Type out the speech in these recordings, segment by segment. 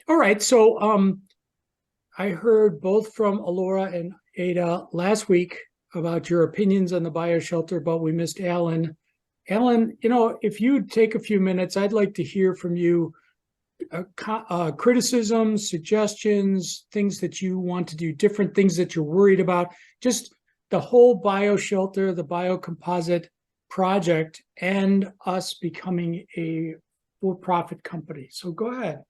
All right. So I heard both from Alora and Ada last week about your opinions on the bioshelter, but we missed Alan. Alan, if you'd take a few minutes, I'd like to hear from you, criticisms, suggestions, things that you want to do different, things that you're worried about, just the whole bioshelter, the biocomposite project, and us becoming a for-profit company. So go ahead.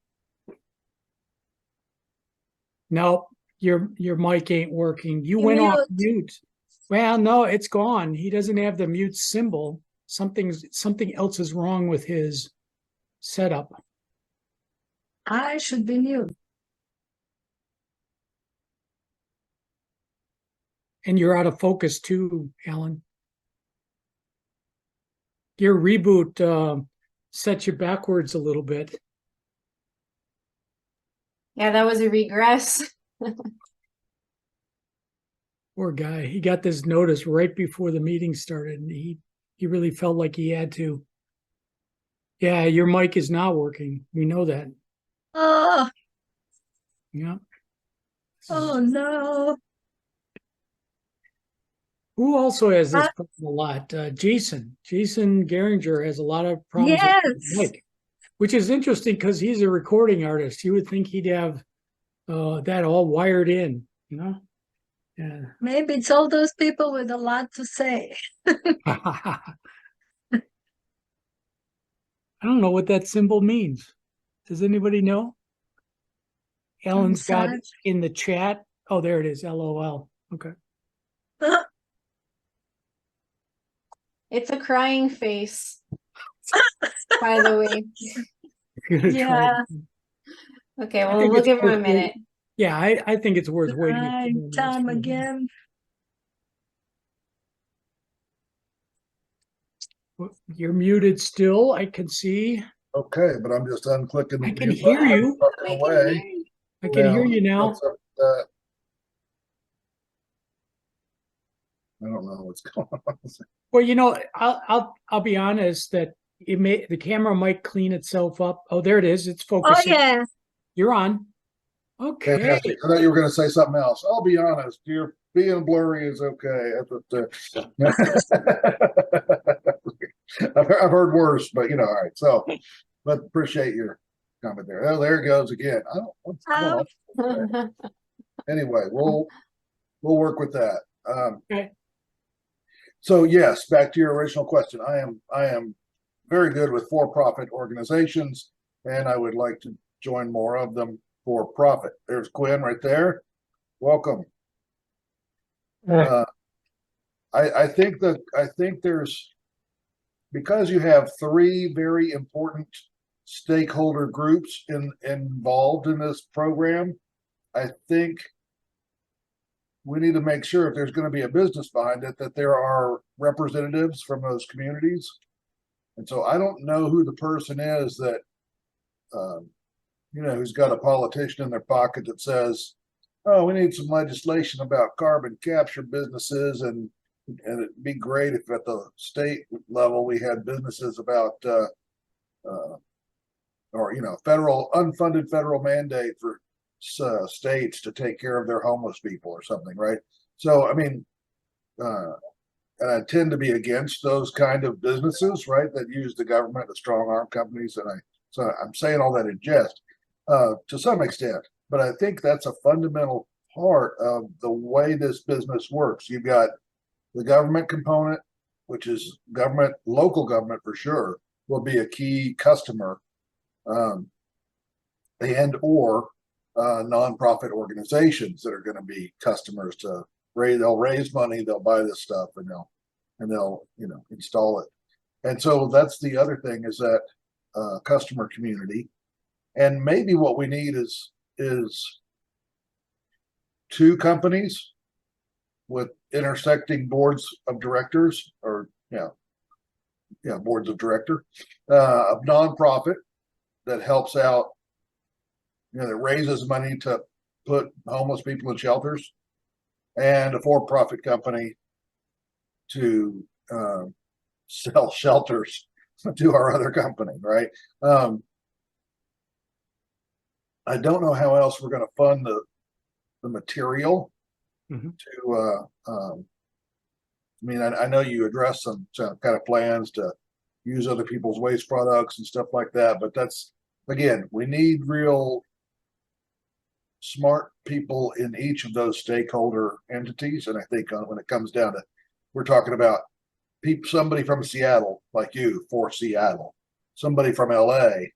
No, your mic ain't working. You went off mute. Well, no, it's gone. He doesn't have the mute symbol. Something else is wrong with his setup. I should be mute. And you're out of focus too, Alan. Your reboot set you backwards a little bit. Yeah, that was a regress. Poor guy. He got this notice right before the meeting started, and he really felt like he had to. Yeah, your mic is not working. We know that. Oh, Yeah. oh no. Who also has this problem a lot? Jason Geringer has a lot of problems with his Yes. mic, which is interesting because he's a recording artist. You would think he'd have that all wired in, Yeah. Maybe it's all those people with a lot to say. I don't know what that symbol means. Does anybody know? Alan's got it in the chat. Oh, there it is. LOL. Okay. It's a crying face, by the way. Yeah. Okay, well, we'll give him a minute. Yeah, I think it's worth waiting. Time again. You're muted still. I can see. Okay, but I'm just unclicking. I can hear you. I can hear you now. I don't know what's going on. Well, I'll be honest that the camera might clean itself up. Oh, there it is. It's focusing. Oh yeah. You're on. Okay. Fantastic. I thought you were going to say something else. I'll be honest. You're being blurry is okay. I've heard worse, but all right. So, but appreciate your comment there. Oh, there it goes again. I don't. What's going on? Anyway, we'll work with that. Okay. So yes, back to your original question. I am very good with for-profit organizations, and I would like to join more of them for profit. There's Quinn right there. Welcome. I think there's, because you have three very important stakeholder groups involved in this program, I think we need to make sure if there's going to be a business behind it, that there are representatives from those communities. And so I don't know who the person is that, who's got a politician in their pocket that says, oh, we need some legislation about carbon capture businesses. And it'd be great if at the state level we had businesses about, federal unfunded federal mandate for states to take care of their homeless people or something, right? So, I mean, and I tend to be against those kind of businesses, right, that use the government to strong arm companies. So I'm saying all that in jest to some extent, but I think that's a fundamental part of the way this business works. You've got the government component, which is government, local government for sure, will be a key customer, and or nonprofit organizations that are going to be customers to they'll raise money, they'll buy this stuff, and they'll install it. And so that's the other thing, is that customer community. And maybe what we need is two companies with intersecting boards of directors, or boards of director of nonprofit that helps out, that raises money to put homeless people in shelters, and a for-profit company to sell shelters to our other company, right? I don't know how else we're going to fund the material Mhm. to. I mean, I know you addressed some kind of plans to use other people's waste products and stuff like that, but that's again, we need real smart people in each of those stakeholder entities. And I think when it comes down to, we're talking about somebody from Seattle, like you, for Seattle, somebody from LA,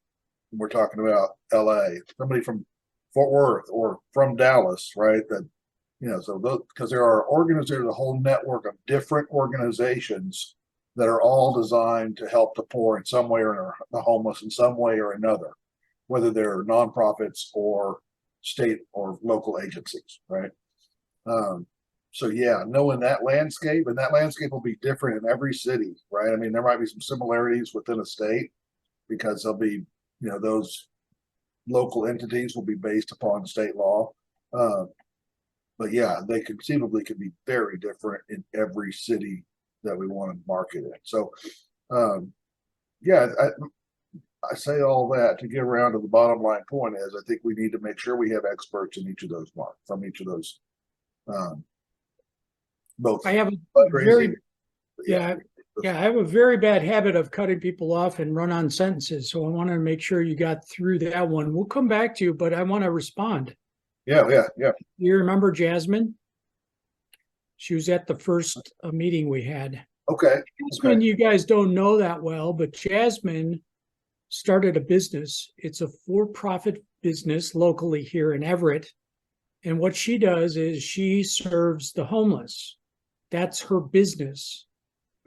we're talking about LA, somebody from Fort Worth or from Dallas, right? That, so because there are there's a whole network of different organizations that are all designed to help the poor in some way or the homeless in some way or another, whether they're nonprofits or state or local agencies, right? So yeah, knowing that landscape, and that landscape will be different in every city, right? I mean, there might be some similarities within a state because there'll be, those local entities will be based upon state law. But yeah, they conceivably could be very different in every city that we want to market in. So, yeah, I say all that to get around to the bottom line point is I think we need to make sure we have experts in each of those from each of those, both. I have a fundraising, yeah, I have a very bad habit of cutting people off and run on sentences. So I want to make sure you got through that one. We'll come back to you, but I want to respond. yeah. You remember Jasmine? She was at the first meeting we had. Okay. Jasmine, you guys don't know that well, but Jasmine started a business. It's a for-profit business locally here in Everett. And what she does is she serves the homeless. That's her business.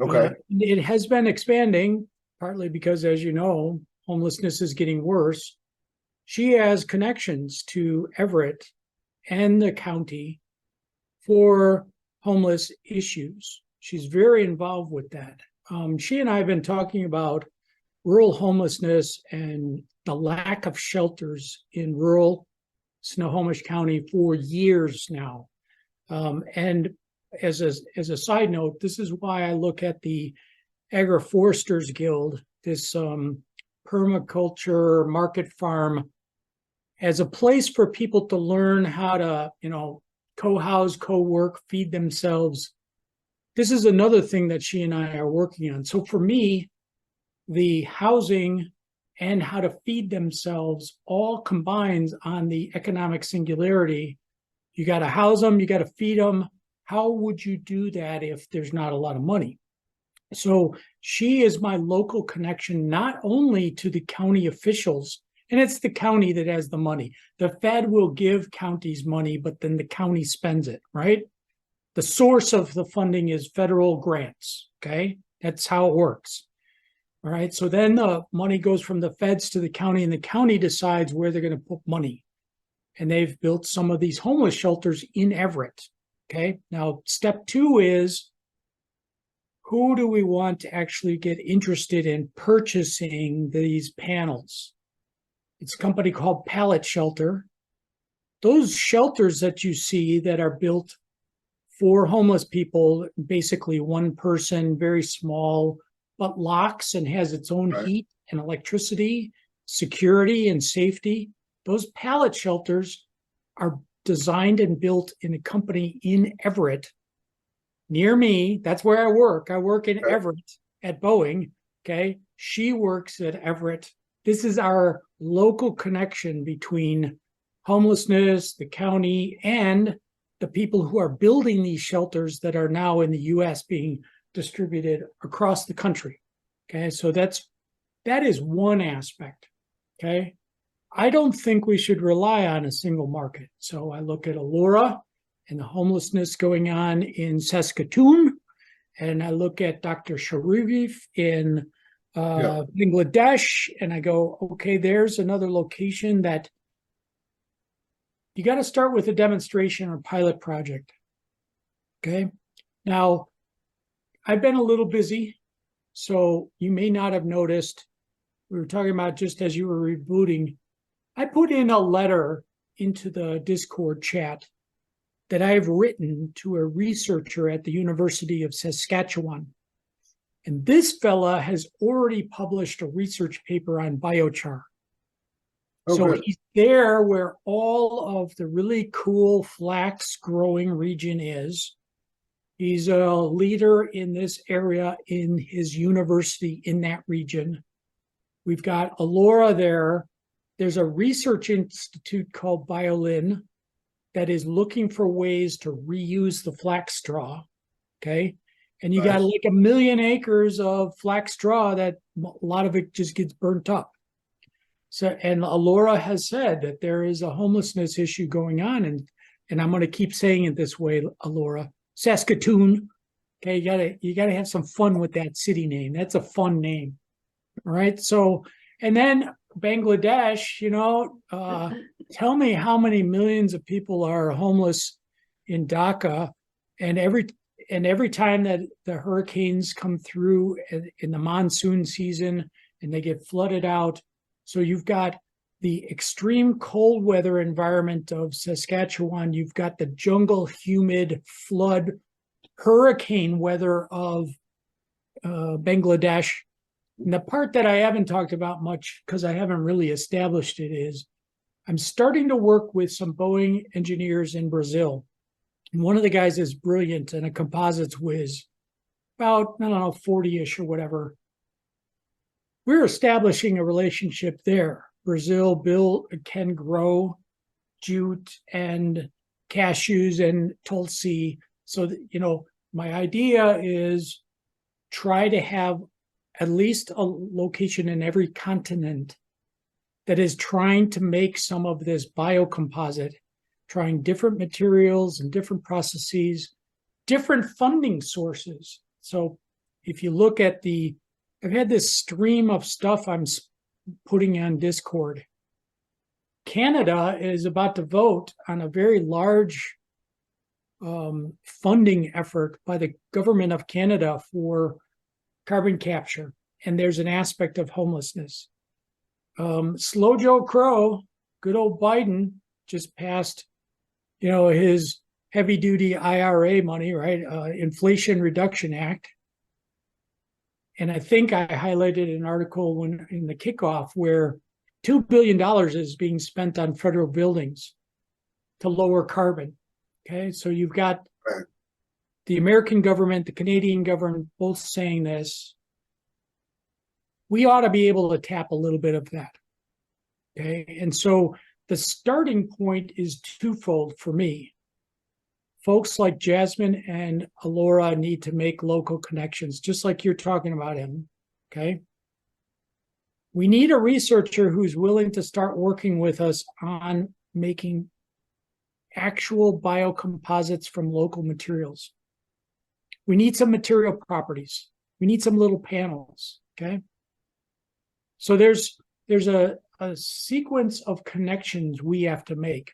Okay. It has been expanding, partly because, as you know, homelessness is getting worse. She has connections to Everett and the county for homeless issues. She's very involved with that. She and I have been talking about rural homelessness and the lack of shelters in rural Snohomish County for years now. And as a side note, this is why I look at the Agroforesters Guild, this permaculture market farm, as a place for people to learn how to, co-house, co-work, feed themselves. This is another thing that she and I are working on. So for me, the housing and how to feed themselves all combines on the economic singularity. You got to house them, you got to feed them. How would you do that if there's not a lot of money? So she is my local connection, not only to the county officials, and it's the county that has the money. The Fed will give counties money, but then the county spends it, right? The source of the funding is federal grants, okay? That's how it works. All right, so then the money goes from the feds to the county, and the county decides where they're going to put money. And they've built some of these homeless shelters in Everett. Okay, now step 2 is, who do we want to actually get interested in purchasing these panels? It's a company called Pallet Shelter. Those shelters that you see that are built for homeless people, basically one person, very small, but locks and has its own heat and electricity, security and safety. Those pallet shelters are designed and built in a company in Everett near me. That's where I work. I work in Everett at Boeing. Okay. She works at Everett. This is our local connection between homelessness, the county, and the people who are building these shelters that are now in the US being distributed across the country. Okay, so that is one aspect. Okay, I don't think we should rely on a single market. So I look at Allura and the homelessness going on in Saskatoon, and I look at Dr. Sharif in Bangladesh, and I go, okay, there's another location that you got to start with a demonstration or pilot project. Okay, now I've been a little busy, so you may not have noticed. We were talking about just as you were rebooting, I put in a letter into the Discord chat that I've written to a researcher at the University of Saskatchewan. And this fella has already published a research paper on biochar. Oh, So good. he's there where all of the really cool flax growing region is. He's a leader in this area in his university in that region. We've got Alora there. There's a research institute called BioLin that is looking for ways to reuse the flax straw. Okay. And you got Nice. like 1 million acres of flax straw that a lot of it just gets burnt up. So, and Alora has said that there is a homelessness issue going on, and I'm going to keep saying it this way, Alora, Saskatoon. Okay, you gotta have some fun with that city name. That's a fun name. All right. So, and then Bangladesh, tell me how many millions of people are homeless in Dhaka, and every time that the hurricanes come through in the monsoon season and they get flooded out. So you've got the extreme cold weather environment of Saskatchewan. You've got the jungle, humid, flood, hurricane weather of Bangladesh. And the part that I haven't talked about much because I haven't really established it is I'm starting to work with some Boeing engineers in Brazil. And one of the guys is brilliant and a composites whiz, about, I don't know, 40-ish or whatever. We're establishing a relationship there. Brazil can grow jute and cashews and tulsi. So, my idea is try to have at least a location in every continent that is trying to make some of this biocomposite, trying different materials and different processes, different funding sources. So if you look at I've had this stream of stuff I'm putting on Discord. Canada is about to vote on a very large funding effort by the government of Canada for carbon capture. And there's an aspect of homelessness. Slow Joe Crow, good old Biden, just passed, his heavy duty IRA money, right? Inflation Reduction Act. And I think I highlighted an article in the kickoff where $2 billion is being spent on federal buildings to lower carbon. Okay, so you've got the American government, the Canadian government, both saying this. We ought to be able to tap a little bit of that. Okay, and so the starting point is twofold for me. Folks like Jasmine and Alora need to make local connections, just like you're talking about him. Okay. We need a researcher who's willing to start working with us on making actual biocomposites from local materials. We need some material properties. We need some little panels. Okay. So there's a sequence of connections we have to make.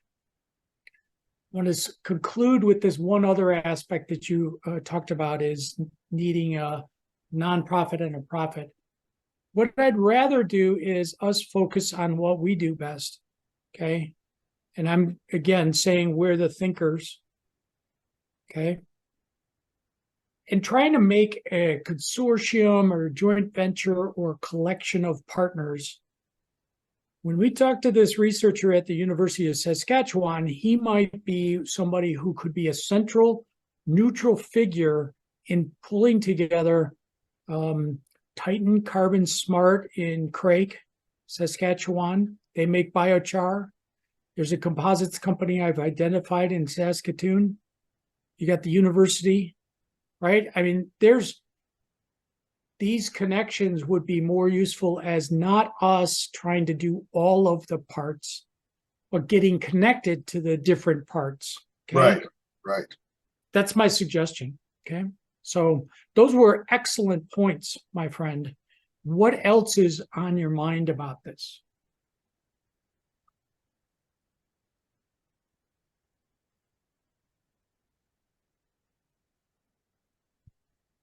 I want to conclude with this one other aspect that you talked about is needing a nonprofit and a profit. What I'd rather do is us focus on what we do best, okay? And I'm, again, saying we're the thinkers, okay? And trying to make a consortium or a joint venture or a collection of partners. When we talk to this researcher at the University of Saskatchewan, he might be somebody who could be a central, neutral figure in pulling together Titan Carbon Smart in Craik, Saskatchewan. They make biochar. There's a composites company I've identified in Saskatoon. You got the university, right? I mean, these connections would be more useful as not us trying to do all of the parts, but getting connected to the different parts. Okay? Right. That's my suggestion. Okay. So those were excellent points, my friend. What else is on your mind about this?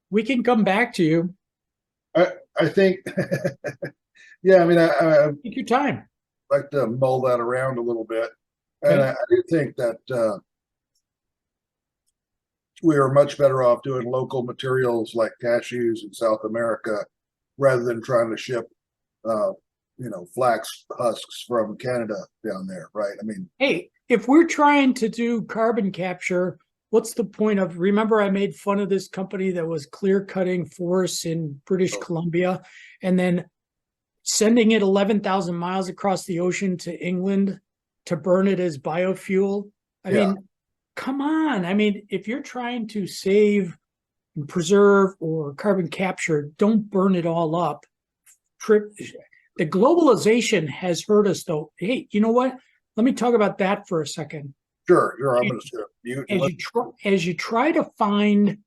We can come back to you. I think, yeah, I mean, I Take your time. like to mull that around a little bit. And Okay. I do think that we are much better off doing local materials like cashews in South America rather than trying to ship flax husks from Canada down there, right? I mean, Hey, if we're trying to do carbon capture, what's the point of, remember I made fun of this company that was clear cutting forests in British Columbia and then sending it 11,000 miles across the ocean to England to burn it as biofuel? I Yeah. mean, come on. I mean, if you're trying to save and preserve or carbon capture, don't burn it all up. The globalization has hurt us, though. Hey, you know what? Let me talk about that for a second. sure, I'm going to mute. As you try to find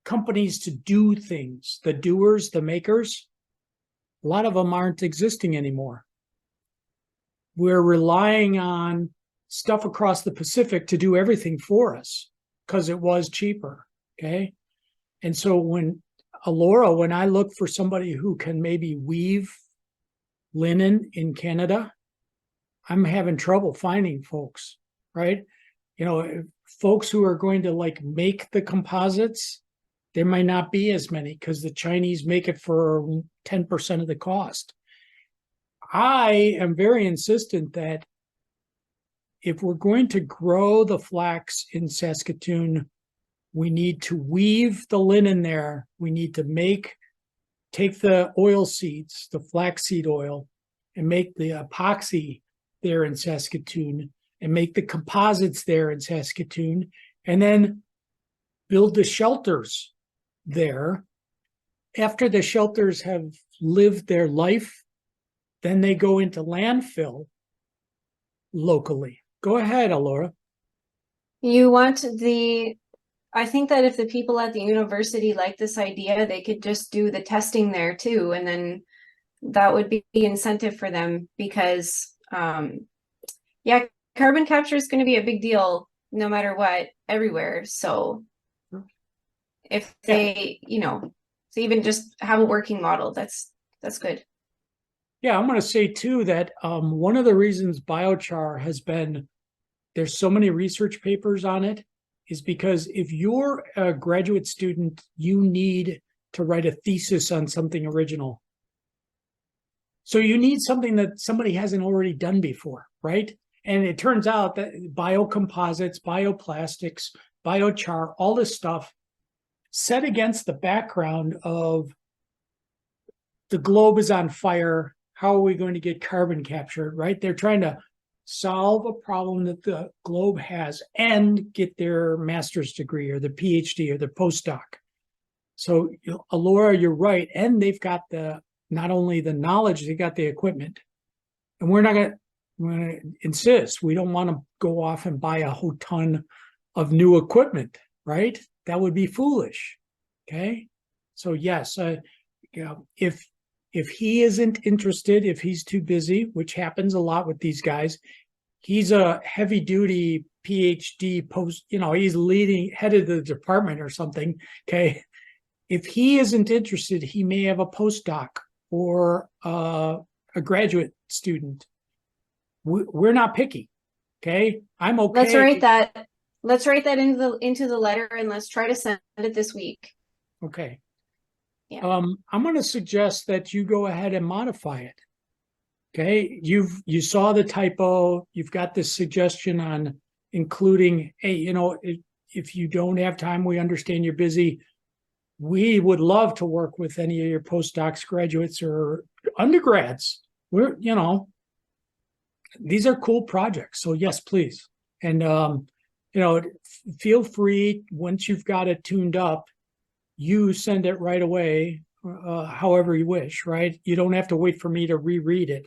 companies to do things, the doers, the makers, a lot of them aren't existing anymore. We're relying on stuff across the Pacific to do everything for us because it was cheaper. Okay. And so when I look for somebody who can maybe weave linen in Canada, I'm having trouble finding folks, right? Folks who are going to like make the composites, there might not be as many because the Chinese make it for 10% of the cost. I am very insistent that if we're going to grow the flax in Saskatoon, we need to weave the linen there. We need to take the oil seeds, the flaxseed oil, and make the epoxy there in Saskatoon and make the composites there in Saskatoon and then build the shelters there. After the shelters have lived their life, then they go into landfill locally. Go ahead, Alora. I think that if the people at the university like this idea, they could just do the testing there too. And then that would be incentive for them because, carbon capture is going to be a big deal no matter what, everywhere. So if they, so even just have a working model, that's good. Yeah, I'm going to say too that one of the reasons biochar there's so many research papers on it is because if you're a graduate student, you need to write a thesis on something original. So you need something that somebody hasn't already done before, right? And it turns out that biocomposites, bioplastics, biochar, all this stuff set against the background of the globe is on fire. How are we going to get carbon captured, right? They're trying to solve a problem that the globe has and get their master's degree or their PhD or their postdoc. So, Alora, you're right. And they've got not only the knowledge, they got the equipment. And we're going to insist, we don't want to go off and buy a whole ton of new equipment, right? That would be foolish. Okay. So yes, if he isn't interested, if he's too busy, which happens a lot with these guys, he's a heavy duty PhD post, he's head of the department or something. Okay. If he isn't interested, he may have a postdoc or a graduate student. We're not picky. Okay. I'm okay. Let's write that into the letter and let's try to send it this week. Okay. Yeah. I'm going to suggest that you go ahead and modify it. Okay. You saw the typo. You've got this suggestion on including, hey, if you don't have time, we understand you're busy. We would love to work with any of your postdocs, graduates, or undergrads. These are cool projects. So yes, please. And, feel free once you've got it tuned up, you send it right away, however you wish, right? You don't have to wait for me to reread it.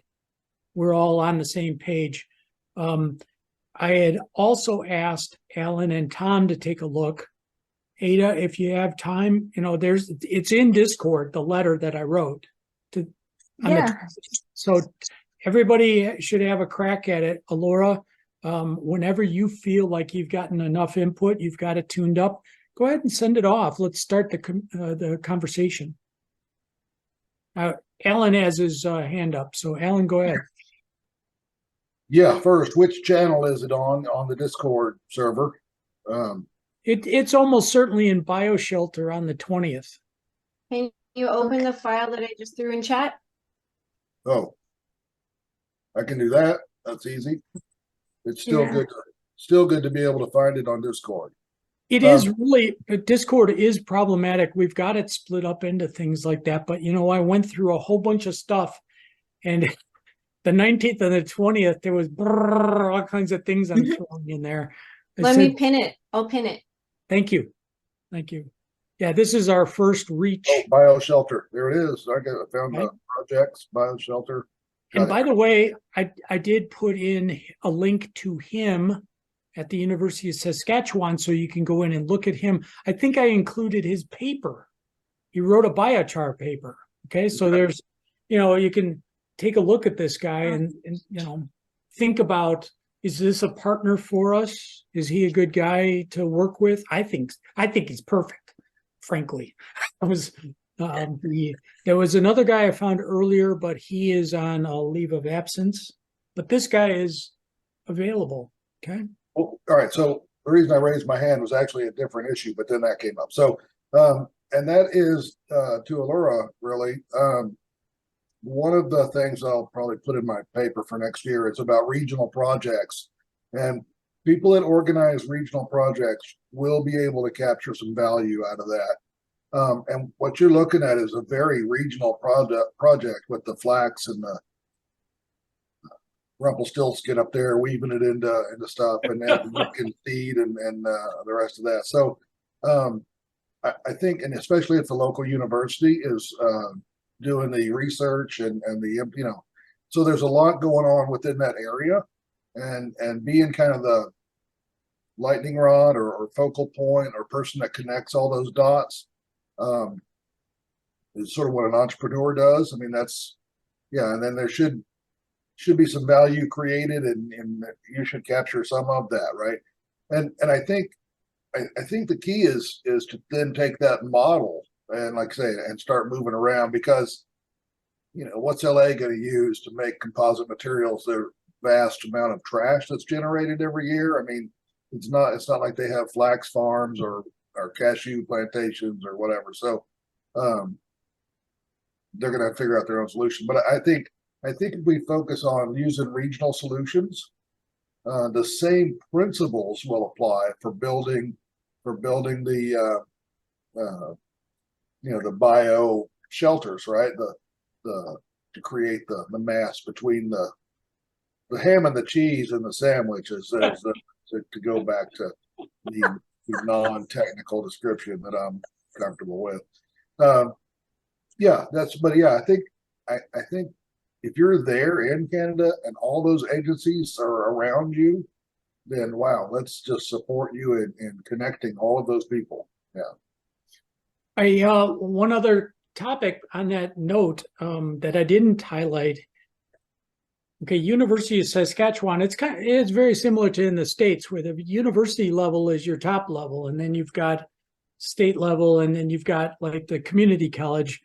We're all on the same page. I had also asked Alan and Tom to take a look. Ada, if you have time, it's in Discord, the letter that I wrote. So everybody should have a crack at it. Alora, whenever you feel like you've gotten enough input, you've got it tuned up, go ahead and send it off. Let's start the conversation. Alan has his hand up. So Alan, go ahead. Yeah, first, which channel is it on the Discord server? It's almost certainly in BioShelter on the 20th. Can you open the file that I just threw in chat? Oh, I can do that. That's easy. It's still Yeah. still good to be able to find it on Discord. It is really, Discord is problematic. We've got it split up into things like that. But, I went through a whole bunch of stuff, and the 19th and the 20th, there was all kinds of things I'm throwing in there. Let me pin it. I'll pin it. Thank you. Thank you. Yeah, this is our first reach. Oh, BioShelter. There it is. I found Right. the projects, BioShelter. And by the way, I did put in a link to him at the University of Saskatchewan, so you can go in and look at him. I think I included his paper. He wrote a biochar paper. Okay, so there's, you can take a look at this guy and think about, is this a partner for us? Is he a good guy to work with? I think he's perfect, frankly. There was another guy I found earlier, but he is on a leave of absence. But this guy is available. Okay. Well, all right. So the reason I raised my hand was actually a different issue, but then that came up. So, and that is to Allura, really. One of the things I'll probably put in my paper for next year is about regional projects. And people that organize regional projects will be able to capture some value out of that. And what you're looking at is a very regional project with the flax and the Rumpelstiltskin up there, weaving it into stuff, and then you can seed and the rest of that. So I think, and especially if the local university is doing the research and the so there's a lot going on within that area, and being kind of the lightning rod or focal point or person that connects all those dots is sort of what an entrepreneur does. I mean, and then there should be some value created, and you should capture some of that, right? And I think the key is to then take that model and, like I say, and start moving around, because what's LA going to use to make composite materials? Their vast amount of trash that's generated every year. I mean, it's not like they have flax farms or cashew plantations or whatever. So they're going to have to figure out their own solution. But I think if we focus on using regional solutions, the same principles will apply for building the the bio shelters, right? To create the mass between the ham and the cheese and the sandwiches, to go back to the non-technical description that I'm comfortable with. I think if you're there in Canada and all those agencies are around you, then wow, let's just support you in connecting all of those people. Yeah. One other topic on that note that I didn't highlight. Okay, University of Saskatchewan. It's very similar to in the States, where the university level is your top level, and then you've got state level, and then you've got like the community college.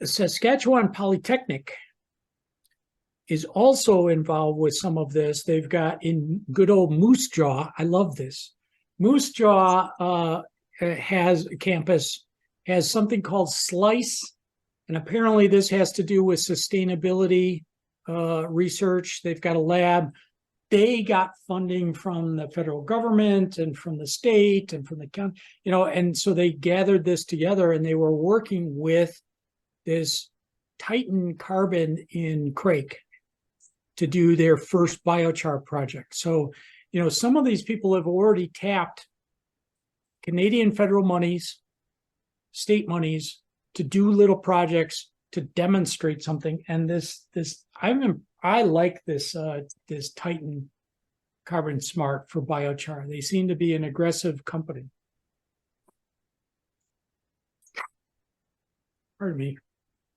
Saskatchewan Polytechnic is also involved with some of this. They've got in good old Moose Jaw. I love this. Moose Jaw has a campus, has something called Slice, and apparently this has to do with sustainability research. They've got a lab. They got funding from the federal government and from the state and from the county, and so they gathered this together, and they were working with this Titan Carbon in Crake to do their first biochar project. So, some of these people have already tapped Canadian federal monies, state monies, to do little projects to demonstrate something. And I like this Titan Carbon Smart for biochar. They seem to be an aggressive company. Pardon me.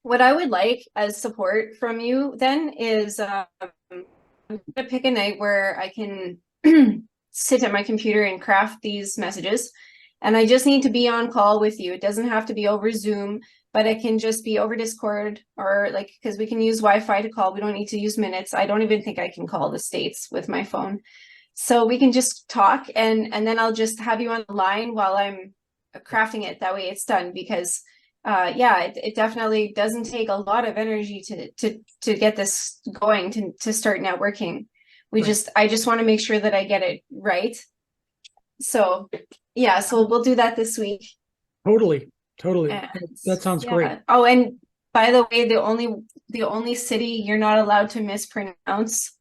What I would like as support from you then is I'm gonna pick a night where I can sit at my computer and craft these messages, and I just need to be on call with you. It doesn't have to be over Zoom, but it can just be over Discord, or because we can use Wi-Fi to call. We don't need to use minutes. I don't even think I can call the States with my phone. So we can just talk, and then I'll just have you on the line while I'm crafting it. That way it's done, because yeah, it definitely doesn't take a lot of energy to get this going, to start networking. Right. I just want to make sure that I get it right. So yeah, so we'll do that this week. Totally. And That sounds yeah. great. Oh, and by the way, the only city you're not allowed to mispronounce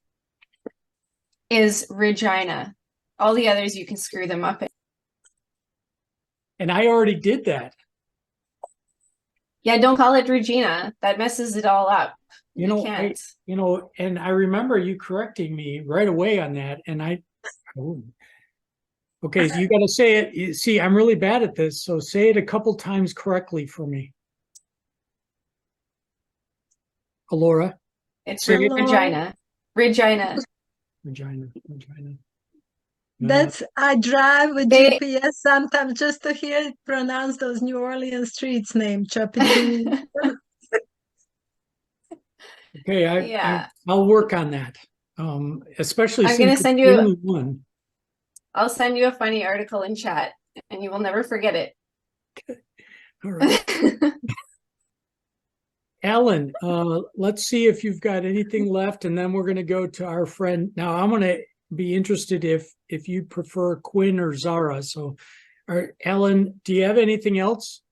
is Regina. All the others you can screw them up in. And I already did that. Yeah, don't call it Regina. That messes it all up. You know, can't. And I remember you correcting me right away on that. And okay, so you got to say it. You see, I'm really bad at this. So say it a couple times correctly for me. Alora, It's say it. Regina. Regina. Regina. That's I drive with They- GPS sometimes just to hear it pronounce those New Orleans streets name, Chapidoo. Okay, Yeah. I'll work on that. Especially I'm since gonna it's send the you- only one. I'll send you a funny article in chat and you will never forget it. All right. Alan, let's see if you've got anything left, and then we're going to go to our friend. Now, I'm going to be interested if you prefer Quinn or Zara. So, all right, Alan, do you have anything else?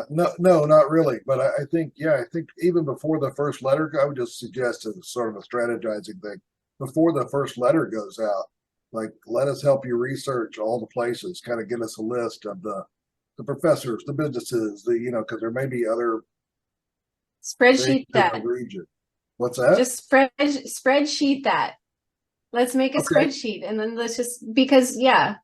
No, not really. But I think, I think even before the first letter, I would just suggest as sort of a strategizing thing. Before the first letter goes out, like let us help you research all the places, kind of give us a list of the professors, the businesses, because there may be other Spreadsheet things in that. the region. What's that? Just spreadsheet that. Let's make a Okay. spreadsheet and then let's just, because yeah.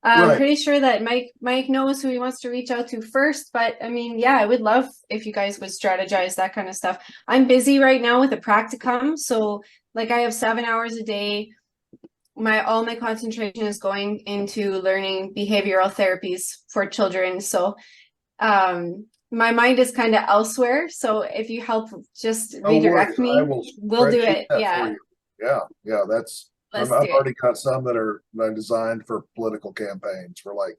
I'm Right. pretty sure that Mike knows who he wants to reach out to first, but I mean, yeah, I would love if you guys would strategize that kind of stuff. I'm busy right now with a practicum, so like I have 7 hours a day. All my concentration is going into learning behavioral therapies for children. So my mind is kind of elsewhere. So if you help just redirect me, we'll do it. Yeah. Yeah, that's Let's I've do it. already got some that are designed for political campaigns, for like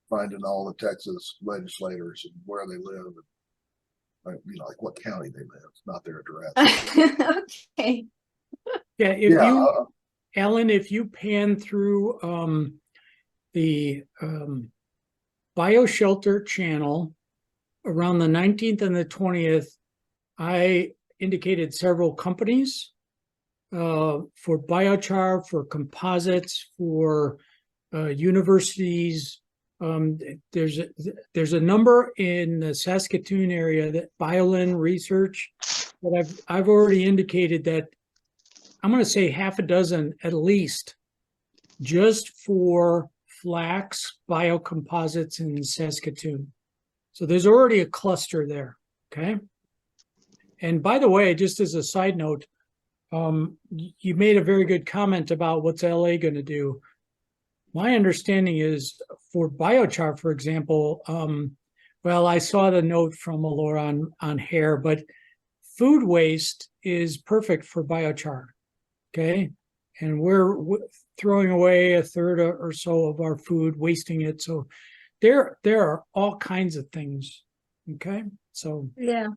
finding all the Texas legislators and where they live, and like what county they live, not their address. Okay. Yeah, Alan, if you pan through the BioShelter channel around the 19th and the 20th, I indicated several companies for biochar, for composites, for universities. There's a number in the Saskatoon area, that BioLin Research, that I've already indicated that I'm going to say half a dozen at least, just for flax biocomposites in Saskatoon. So there's already a cluster there. Okay. And by the way, just as a side note, you made a very good comment about what's LA going to do. My understanding is for biochar, for example, well, I saw the note from Alora on hair, but food waste is perfect for biochar. Okay. And we're throwing away a third or so of our food, wasting it. So there are all kinds of things. Okay. So Yeah.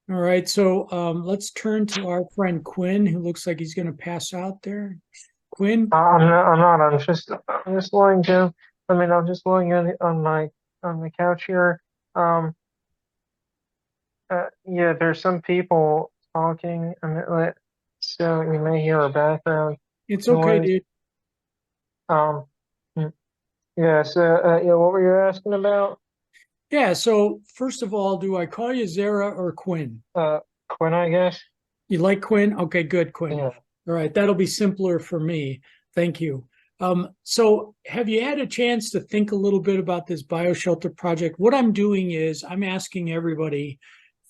all right, so let's turn to our friend Quinn, who looks like he's going to pass out there. Quinn? I'm not. I'm just lying down. I mean, I'm just lying on the couch here. Yeah, there's some people talking, so you may hear a background It's okay, noise. dude. Yeah. So, yeah, what were you asking about? Yeah, so first of all, do I call you Zara or Quinn? Quinn, I guess. You like Quinn? Okay, good, Quinn. Yeah. All right, that'll be simpler for me. Thank you. So have you had a chance to think a little bit about this BioShelter project? What I'm doing is I'm asking everybody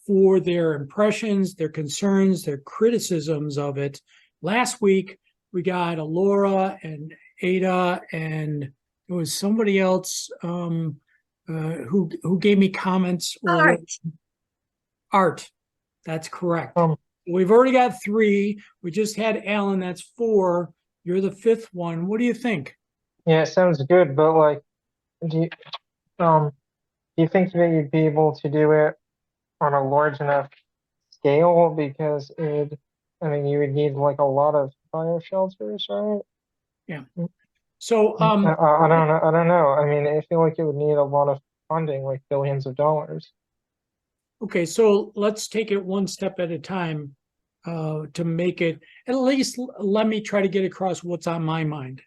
for their impressions, their concerns, their criticisms of it. Last week, we got Alora and Ada, and it was somebody else who gave me comments. Art. That's correct. We've already got 3. We just had Alan. That's 4. You're the 5th one. What do you think? Yeah, it sounds good, but like, do you think that you'd be able to do it on a large enough scale? Because I mean, you would need like a lot of bioshelters, right? So, I don't know. I mean, I feel like it would need a lot of funding, like billions of dollars. okay, so let's take it one step at a time to make it, at least let me try to get across what's on my mind.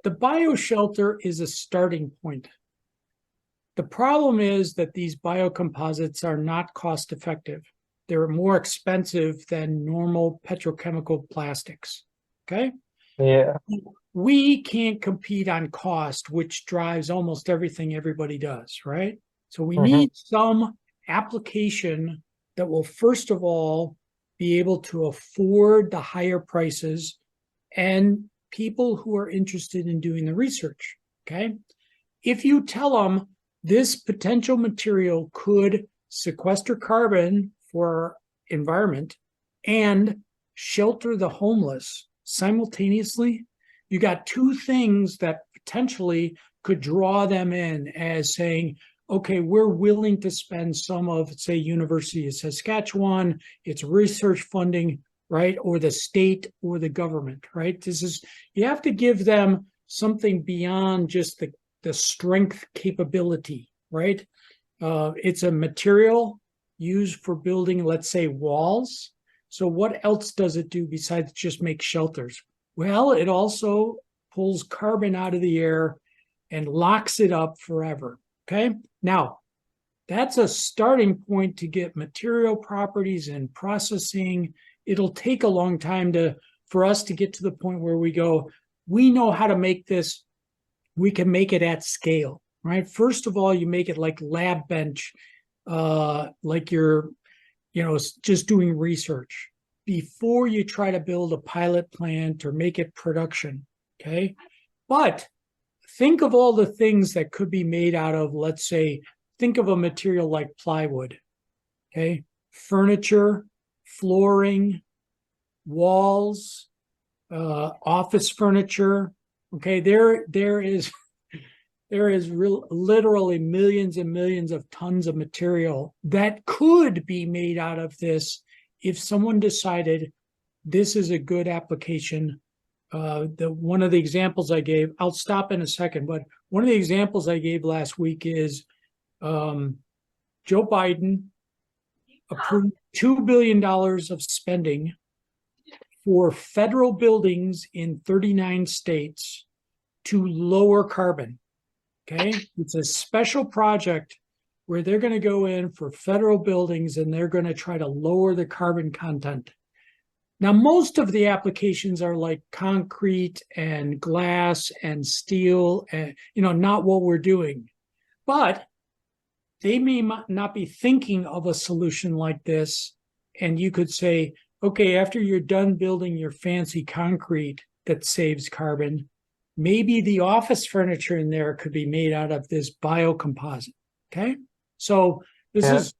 The bioshelter is a starting point. The problem is that these biocomposites are not cost effective. They're more expensive than normal petrochemical plastics. Okay. Yeah. We can't compete on cost, which drives almost everything everybody does, right? So we need some application that will, first of all, be able to afford the higher prices and people who are interested in doing the research. Okay. If you tell them this potential material could sequester carbon for our environment and shelter the homeless simultaneously, you got two things that potentially could draw them in as saying, okay, we're willing to spend some of, say, University of Saskatchewan, its research funding, right, or the state or the government, right? This is, you have to give them something beyond just the strength capability, right? It's a material used for building, let's say, walls. So what else does it do besides just make shelters? Well, it also pulls carbon out of the air and locks it up forever. Okay. Now, that's a starting point to get material properties and processing. It'll take a long time for us to get to the point where we go, we know how to make this. We can make it at scale, right? First of all, you make it like lab bench, like you're, just doing research before you try to build a pilot plant or make it production, okay? But think of all the things that could be made out of, let's say, think of a material like plywood, okay? Furniture, flooring, walls, office furniture, okay? There is literally millions and millions of tons of material that could be made out of this if someone decided this is a good application. One of the examples I gave, I'll stop in a second, but one of the examples I gave last week is Joe Biden approved $2 billion of spending for federal buildings in 39 states to lower carbon. Okay, it's a special project where they're going to go in for federal buildings and they're going to try to lower the carbon content. Now, most of the applications are like concrete and glass and steel, and not what we're doing. But they may not be thinking of a solution like this. And you could say, okay, after you're done building your fancy concrete that saves carbon, maybe the office furniture in there could be made out of this biocomposite. Okay, so this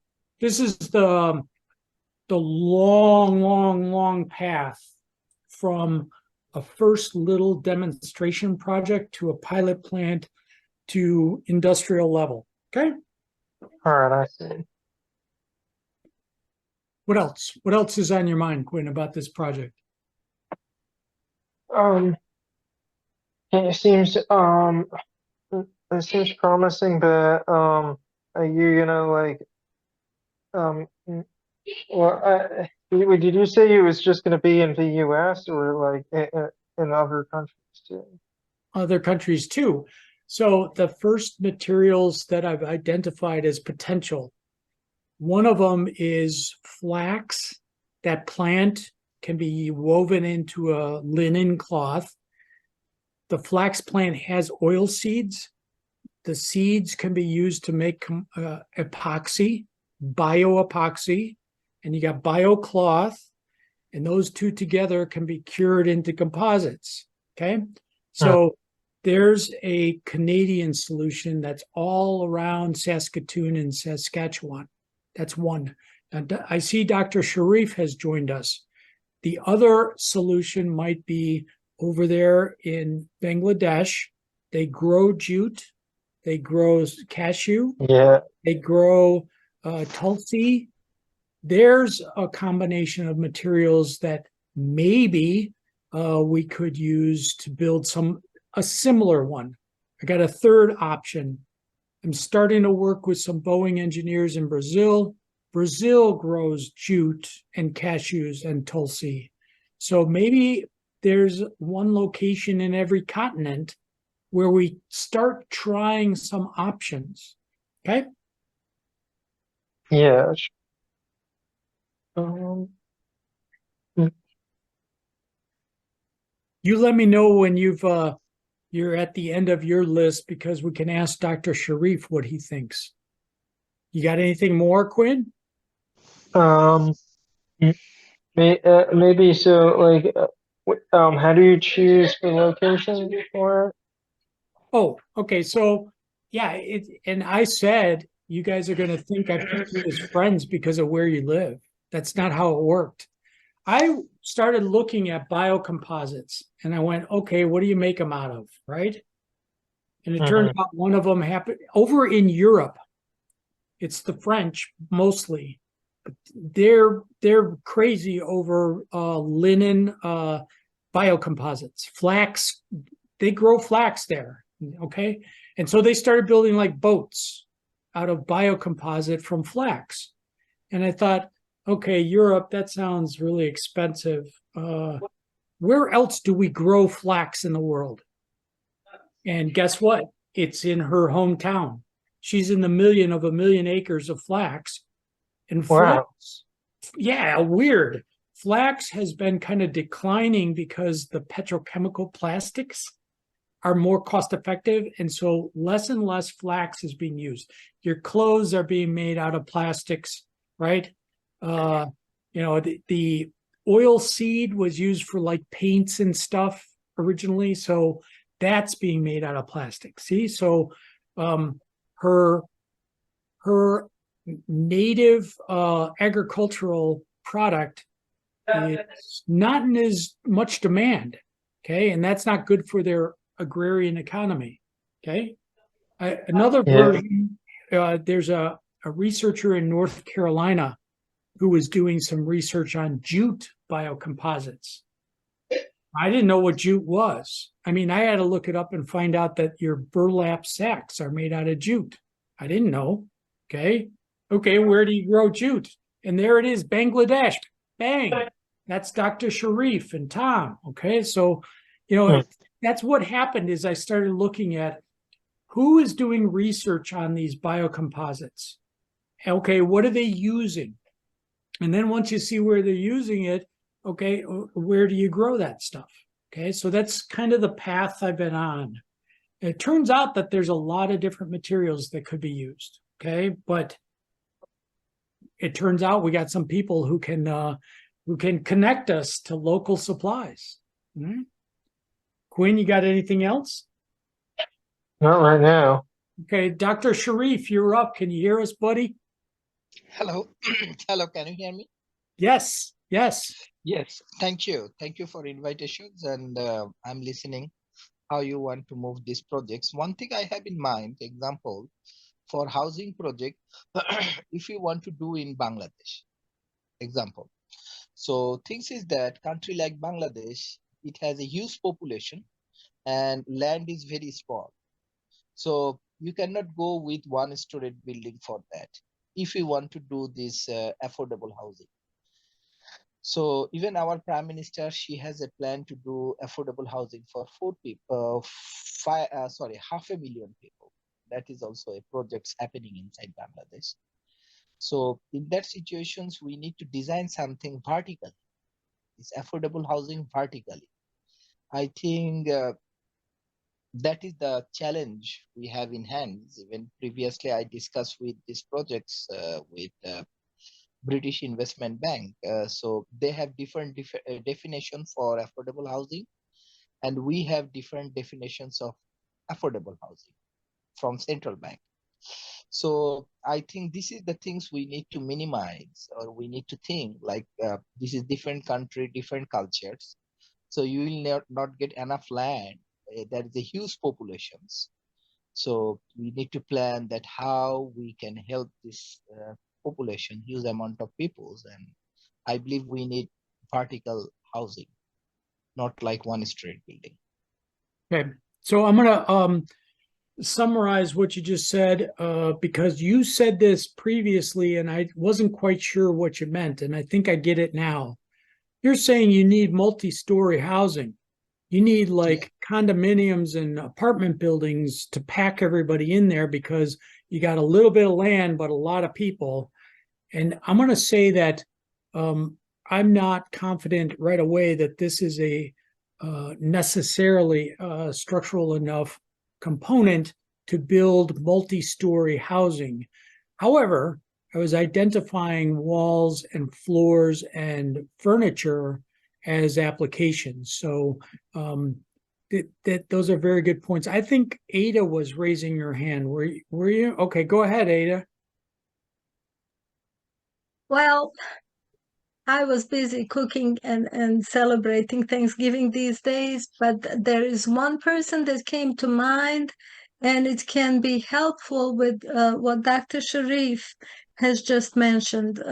is the long path from a first little demonstration project to a pilot plant to industrial level. Okay. All right, I see. What else? What else is on your mind, Quinn, about this project? It seems promising, but are you gonna like did you say it was just gonna be in the US or like in other countries too? Other countries too. So the first materials that I've identified as potential, one of them is flax. That plant can be woven into a linen cloth. The flax plant has oil seeds. The seeds can be used to make epoxy, bioepoxy, and you got biocloth, and those two together can be cured into composites. Okay, so there's a Canadian solution that's all around Saskatoon and Saskatchewan. That's one. And I see Dr. Sharif has joined us. The other solution might be over there in Bangladesh. They grow jute they grow cashew, Yeah. they grow tulsi. There's a combination of materials that maybe we could use to build a similar one. I got a third option. I'm starting to work with some Boeing engineers in Brazil. Brazil grows jute and cashews and tulsi. So maybe there's one location in every continent where we start trying some options. Okay. Yeah. Um, You let me know when you're at the end of your list, because we can ask Dr. Sharif what he thinks. You got anything more, Quinn? um, maybe so. Like, how do you choose the location for it? Oh, okay. So yeah, and I said you guys are going to think I picked you as friends because of where you live. That's not how it worked. I started looking at biocomposites and I went, okay, what do you make them out of? Right. And it turned out one of them happened over in Europe. It's the French mostly. They're crazy over linen biocomposites. Flax, they grow flax there. Okay. And so they started building like boats out of biocomposite from flax. And I thought, okay, Europe, that sounds really expensive. Where else do we grow flax in the world? And guess what? It's in her hometown. She's in the million of a million acres of flax. And Wow. flax, yeah, weird. Flax has been kind of declining because the petrochemical plastics are more cost effective. And so less and less flax is being used. Your clothes are being made out of plastics, right? The oil seed was used for like paints and stuff originally. So that's being made out of plastic. See, so her native agricultural product is not in as much demand. Okay, and that's not good for their agrarian economy. Okay, another version. There's a researcher in North Carolina who was doing some research on jute biocomposites. I didn't know what jute was. I mean, I had to look it up and find out that your burlap sacks are made out of jute. I didn't know. Okay. Okay, where do you grow jute? And there it is, Bangladesh. Bang. That's Dr. Sharif and Tom. Okay. So, that's what happened is I started looking at who is doing research on these biocomposites. Okay, what are they using? And then once you see where they're using it, okay, where do you grow that stuff? Okay, so that's kind of the path I've been on. It turns out that there's a lot of different materials that could be used. Okay, but it turns out we got some people who can connect us to local supplies. Mm-hmm. Quinn, you got anything else? Not right now. Okay, Dr. Sharif, you're up. Can you hear us, buddy? Hello. Hello, can you hear me? Yes, yes. Yes, thank you. Thank you for invitations, and I'm listening how you want to move these projects. One thing I have in mind, example, for housing project, if you want to do in Bangladesh, example. So things is that country like Bangladesh, it has a huge population and land is very small. So you cannot go with one-story building for that if you want to do this affordable housing. So even our Prime Minister, she has a plan to do affordable housing for 500,000 people. That is also a project happening inside Bangladesh. So in that situations, we need to design something vertically. It's affordable housing vertically. I think that is the challenge we have in hands. Even previously, I discussed with these projects with British Investment Bank. So they have different definition for affordable housing, and we have different definitions of affordable housing from central bank. So I think this is the things we need to minimize, or we need to think like this is different country, different cultures. So you will not get enough land. There is a huge populations. So we need to plan that how we can help this population, huge amount of peoples, and I believe we need vertical housing, not like one straight building. Okay, so I'm gonna summarize what you just said, because you said this previously and I wasn't quite sure what you meant, and I think I get it now. You're saying you need multi-story housing. You need like condominiums and apartment buildings to pack everybody in there because you got a little bit of land, but a lot of people. And I'm going to say that I'm not confident right away that this is a necessarily structural enough component to build multi-story housing. However, I was identifying walls and floors and furniture as applications. So those are very good points. I think Ada was raising her hand. Were you? Okay, go ahead, Ada. Well, I was busy cooking and celebrating Thanksgiving these days, but there is one person that came to mind, and it can be helpful with what Dr. Sharif has just mentioned.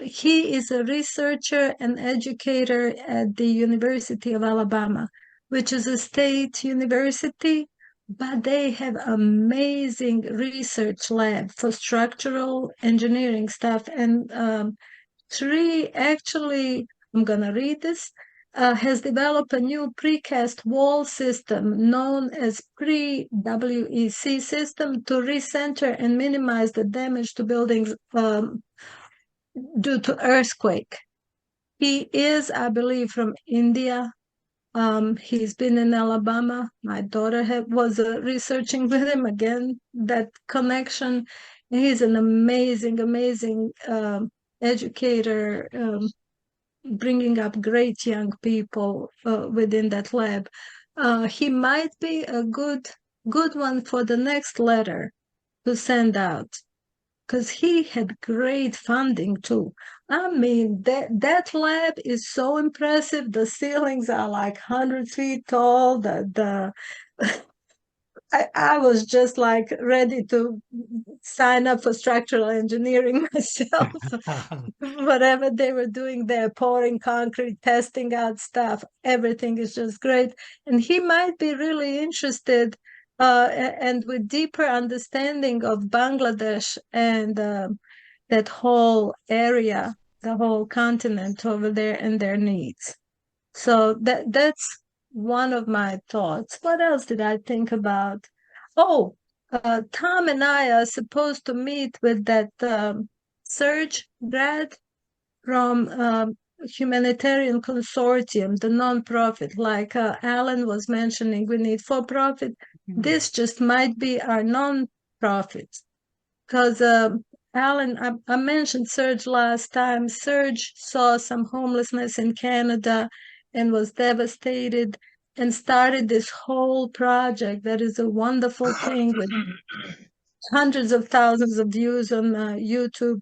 He is a researcher and educator at the University of Alabama, which is a state university, but they have amazing research lab for structural engineering stuff. And Sri actually, I'm going to read this, has developed a new precast wall system known as pre-WEC system to recenter and minimize the damage to buildings due to earthquake. He is, I believe, from India. He's been in Alabama. My daughter was researching with him again, that connection. He's an amazing, amazing educator, bringing up great young people within that lab. He might be a good one for the next letter to send out, because he had great funding too. I mean, that lab is so impressive. The ceilings are like 100 feet tall. I was just like ready to sign up for structural engineering myself. Whatever they were doing there, pouring concrete, testing out stuff, everything is just great. And he might be really interested and with deeper understanding of Bangladesh and that whole area, the whole continent over there and their needs. So that's one of my thoughts. What else did I think about? Oh, Tom and I are supposed to meet with that Serge grad from Humanitarian Consortium, the nonprofit. Like Alan was mentioning, we need for-profit. This just might be our nonprofit. Because Alan, I mentioned Serge last time. Serge saw some homelessness in Canada and was devastated and started this whole project that is a wonderful thing with hundreds of thousands of views on YouTube,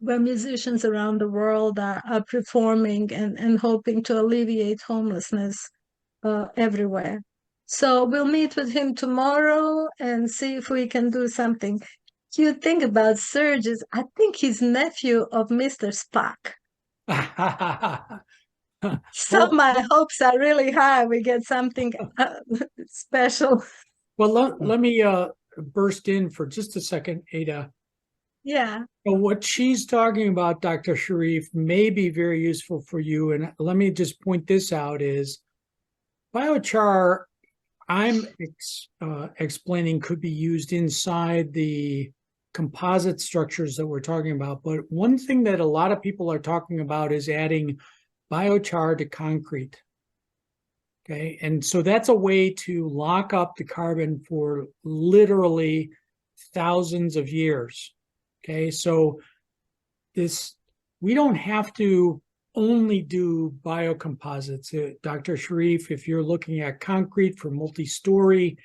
where musicians around the world are performing and hoping to alleviate homelessness everywhere. So we'll meet with him tomorrow and see if we can do something. You think about Serge is, I think he's nephew of Mr. Spock. So my hopes are really high. We get something special. Well, let me burst in for just a second, Ada. Yeah. So what she's talking about, Dr. Sharif, may be very useful for you. And let me just point this out is biochar, I'm explaining, could be used inside the composite structures that we're talking about. But one thing that a lot of people are talking about is adding biochar to concrete. Okay, and so that's a way to lock up the carbon for literally thousands of years. Okay, so we don't have to only do biocomposites. Dr. Sharif, if you're looking at concrete for multi-story,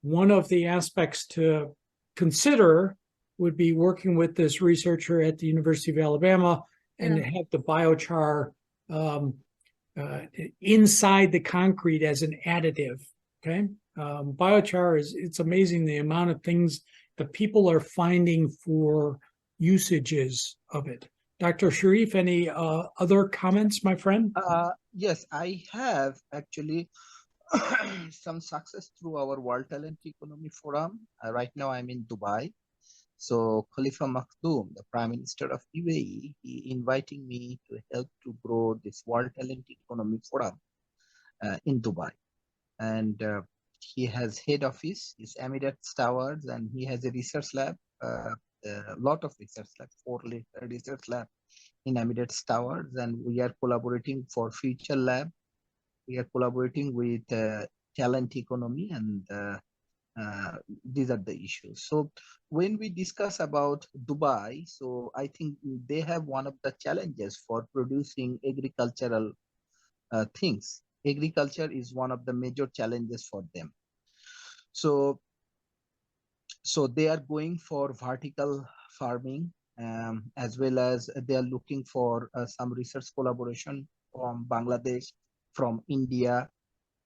one of the aspects to consider would be working with this researcher at the University of Alabama and have the biochar inside the concrete as an additive. Okay, Biochar it's amazing the amount of things that people are finding for usages of it. Dr. Sharif, any other comments, my friend? Yes, I have actually some success through our World Talent Economy Forum. Right now, I'm in Dubai. So Khalifa Maktoum, the Prime Minister of UAE, he inviting me to help to grow this World Talent Economy Forum in Dubai. And he has head office, is Emirates Towers, and he has a research lab, a lot of research lab, research lab in Emirates Towers, and we are collaborating for Future Lab. We are collaborating with talent economy, and these are the issues. So when we discuss about Dubai, so I think they have one of the challenges for producing agricultural things. Agriculture is one of the major challenges for them. So they are going for vertical farming, as well as they are looking for some research collaboration from Bangladesh, from India,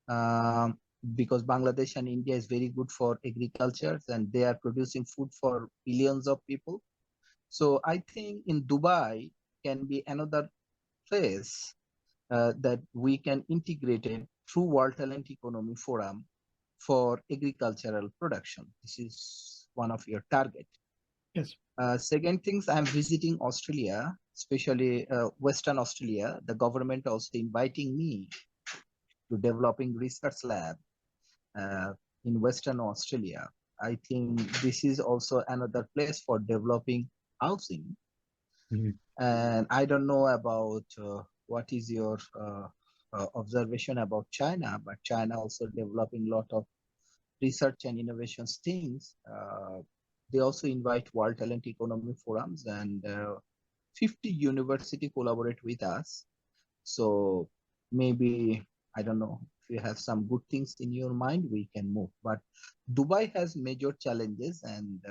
um, because Bangladesh and India is very good for agriculture, and they are producing food for billions of people. So I think in Dubai can be another place that we can integrate it through World Talent Economy Forum for agricultural production. This is one of your target. Yes. Second things, I'm visiting Australia, especially Western Australia. The government also inviting me to developing research lab in Western Australia. I think this is also another place for developing housing. Mhm. And I don't know about what is your observation about China, but China also developing a lot of research and innovations things. They also invite World Talent Economy Forums, and 50 university collaborate with us. So maybe, I don't know, if you have some good things in your mind, we can move. But Dubai has major challenges, and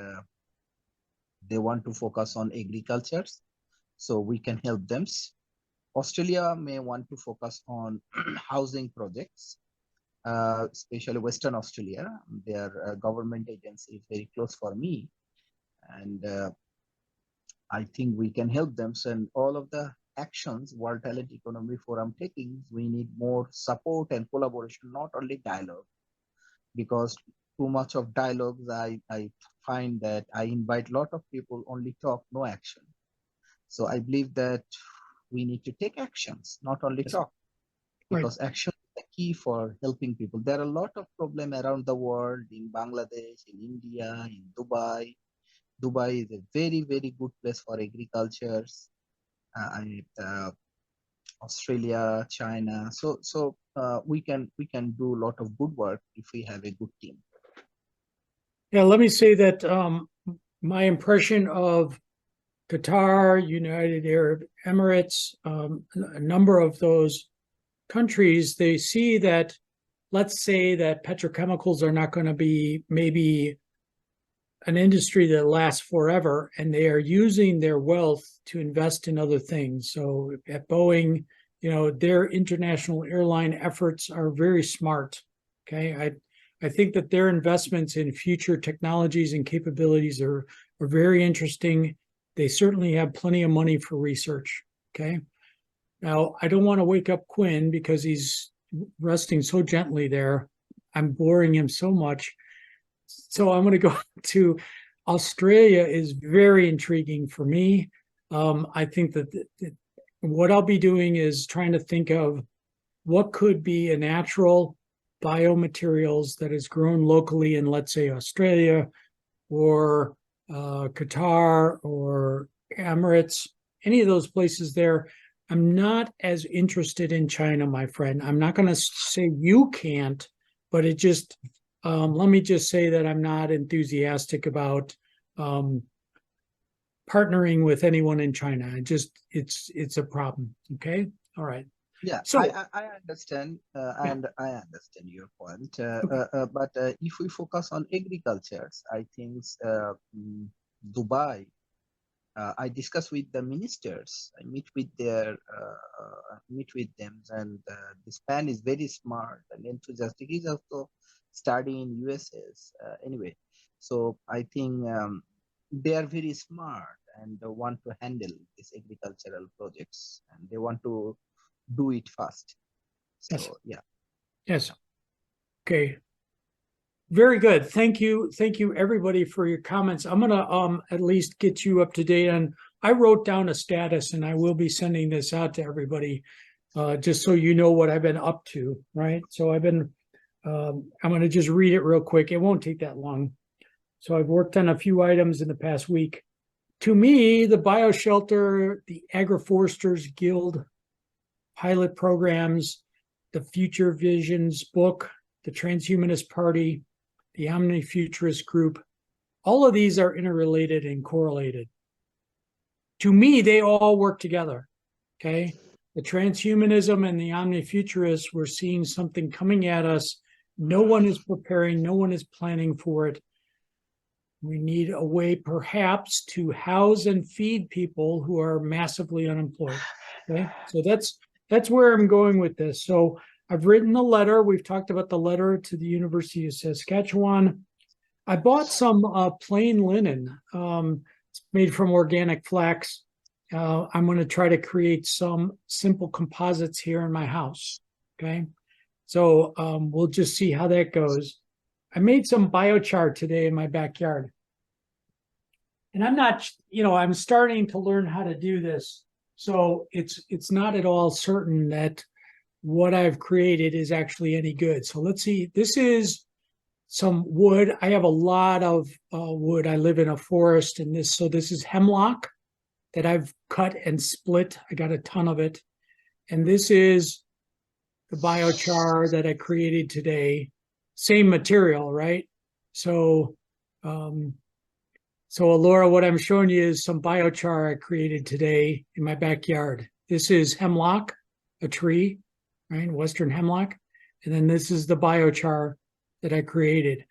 they want to focus on agriculture, so we can help them. Australia may want to focus on housing projects, especially Western Australia. Their government agency is very close for me, and I think we can help them. So, and all of the actions World Talent Economy Forum taking, we need more support and collaboration, not only dialogue, because too much of dialogues, I find that I invite a lot of people, only talk, no action. So I believe that we need to take actions, not only Yes. talk, Right. because action is the key for helping people. There are a lot of problems around the world, in Bangladesh, in India, in Dubai. Dubai is a very, very good place for agriculture. And Australia, China. So we can do a lot of good work if we have a good team. Yeah, let me say that my impression of Qatar, United Arab Emirates, a number of those countries, they see that, let's say that petrochemicals are not going to be maybe an industry that lasts forever, and they are using their wealth to invest in other things. So at Boeing, their international airline efforts are very smart. Okay. I think that their investments in future technologies and capabilities are very interesting. They certainly have plenty of money for research. Okay. Now, I don't want to wake up Quinn because he's resting so gently there. I'm boring him so much. So I'm going to go to Australia is very intriguing for me. I think that what I'll be doing is trying to think of what could be a natural biomaterials that is grown locally in, let's say, Australia or Qatar or Emirates, any of those places there. I'm not as interested in China, my friend. I'm not going to say you can't, but it just, let me just say that I'm not enthusiastic about partnering with anyone in China. It's a problem. Okay. All right. Yeah, So I understand, yeah. and I understand your point. Okay. But if we focus on agriculture, I think Dubai. I discuss with the ministers. I meet with them, and this man is very smart and enthusiastic. He's also study in USS. Anyway, so I think they are very smart and want to handle these agricultural projects, and they want to do it fast. So Yes. yeah. Yes. Okay. Very good. Thank you. Thank you everybody for your comments. I'm going to at least get you up to date on, I wrote down a status and I will be sending this out to everybody just so you know what I've been up to, right? So I've been, I'm going to just read it real quick. It won't take that long. So I've worked on a few items in the past week. To me, the BioShelter, the Agroforesters Guild pilot programs, the Future Visions book, the Transhumanist Party, the Omnifuturist group, all of these are interrelated and correlated. To me, they all work together, okay? The transhumanism and the omnifuturists, we're seeing something coming at us. No one is preparing, no one is planning for it. We need a way perhaps to house and feed people who are massively unemployed, okay? So that's where I'm going with this. So I've written the letter. We've talked about the letter to the University of Saskatchewan. I bought some plain linen. It's made from organic flax. I'm going to try to create some simple composites here in my house. Okay. So we'll just see how that goes. I made some biochar today in my backyard. And I'm not, I'm starting to learn how to do this. So it's not at all certain that what I've created is actually any good. So let's see. This is some wood. I have a lot of wood. I live in a forest, and this is hemlock that I've cut and split. I got a ton of it. And this is the biochar that I created today. Same material, right? So Laura, what I'm showing you is some biochar I created today in my backyard. This is hemlock, a tree, right? Western hemlock. And then this is the biochar that I created.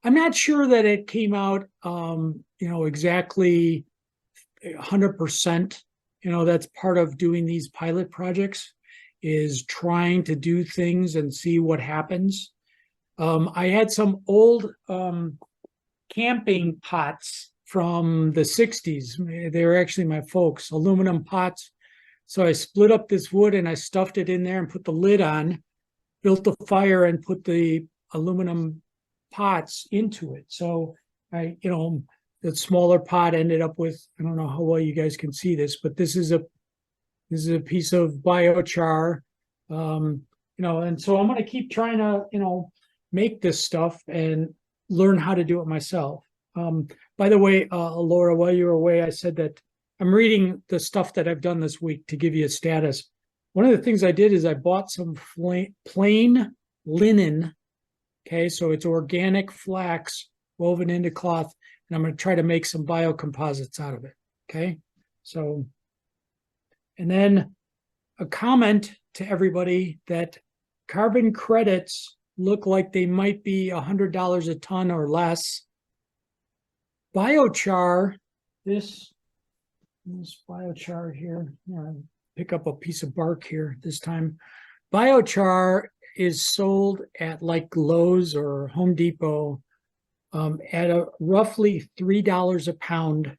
I'm not sure that it came out, exactly 100%. That's part of doing these pilot projects, is trying to do things and see what happens. I had some old camping pots from the 60s. They were actually my folks, aluminum pots. So I split up this wood and I stuffed it in there and put the lid on, built the fire and put the aluminum pots into it. So the smaller pot ended up with, I don't know how well you guys can see this, but this is a piece of biochar, and so I'm going to keep trying to, make this stuff and learn how to do it myself. By the way, Laura, while you were away, I said that I'm reading the stuff that I've done this week to give you a status. One of the things I did is I bought some plain linen. Okay, so it's organic flax woven into cloth, and I'm going to try to make some biocomposites out of it. Okay, so, and then a comment to everybody that carbon credits look like they might be $100 a ton or less. Biochar, this biochar here, pick up a piece of bark here this time. Biochar is sold at like Lowe's or Home Depot at roughly $3 a pound.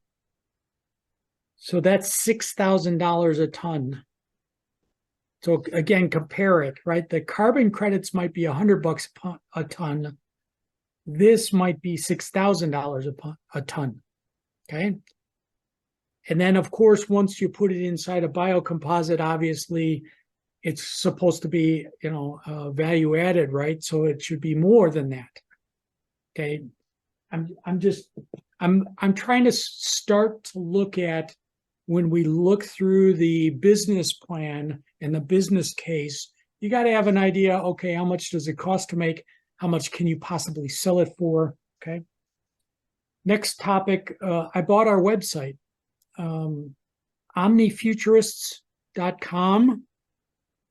So that's $6,000 a ton. So again, compare it, right? The carbon credits might be $100 a ton. This might be $6,000 a ton, okay? And then, of course, once you put it inside a biocomposite, obviously, it's supposed to be, value added, right? So it should be more than that. Okay, I'm trying to start to look at, when we look through the business plan and the business case, you got to have an idea. Okay, how much does it cost to make? How much can you possibly sell it for? Okay. Next topic, I bought our website, omnifuturists.com.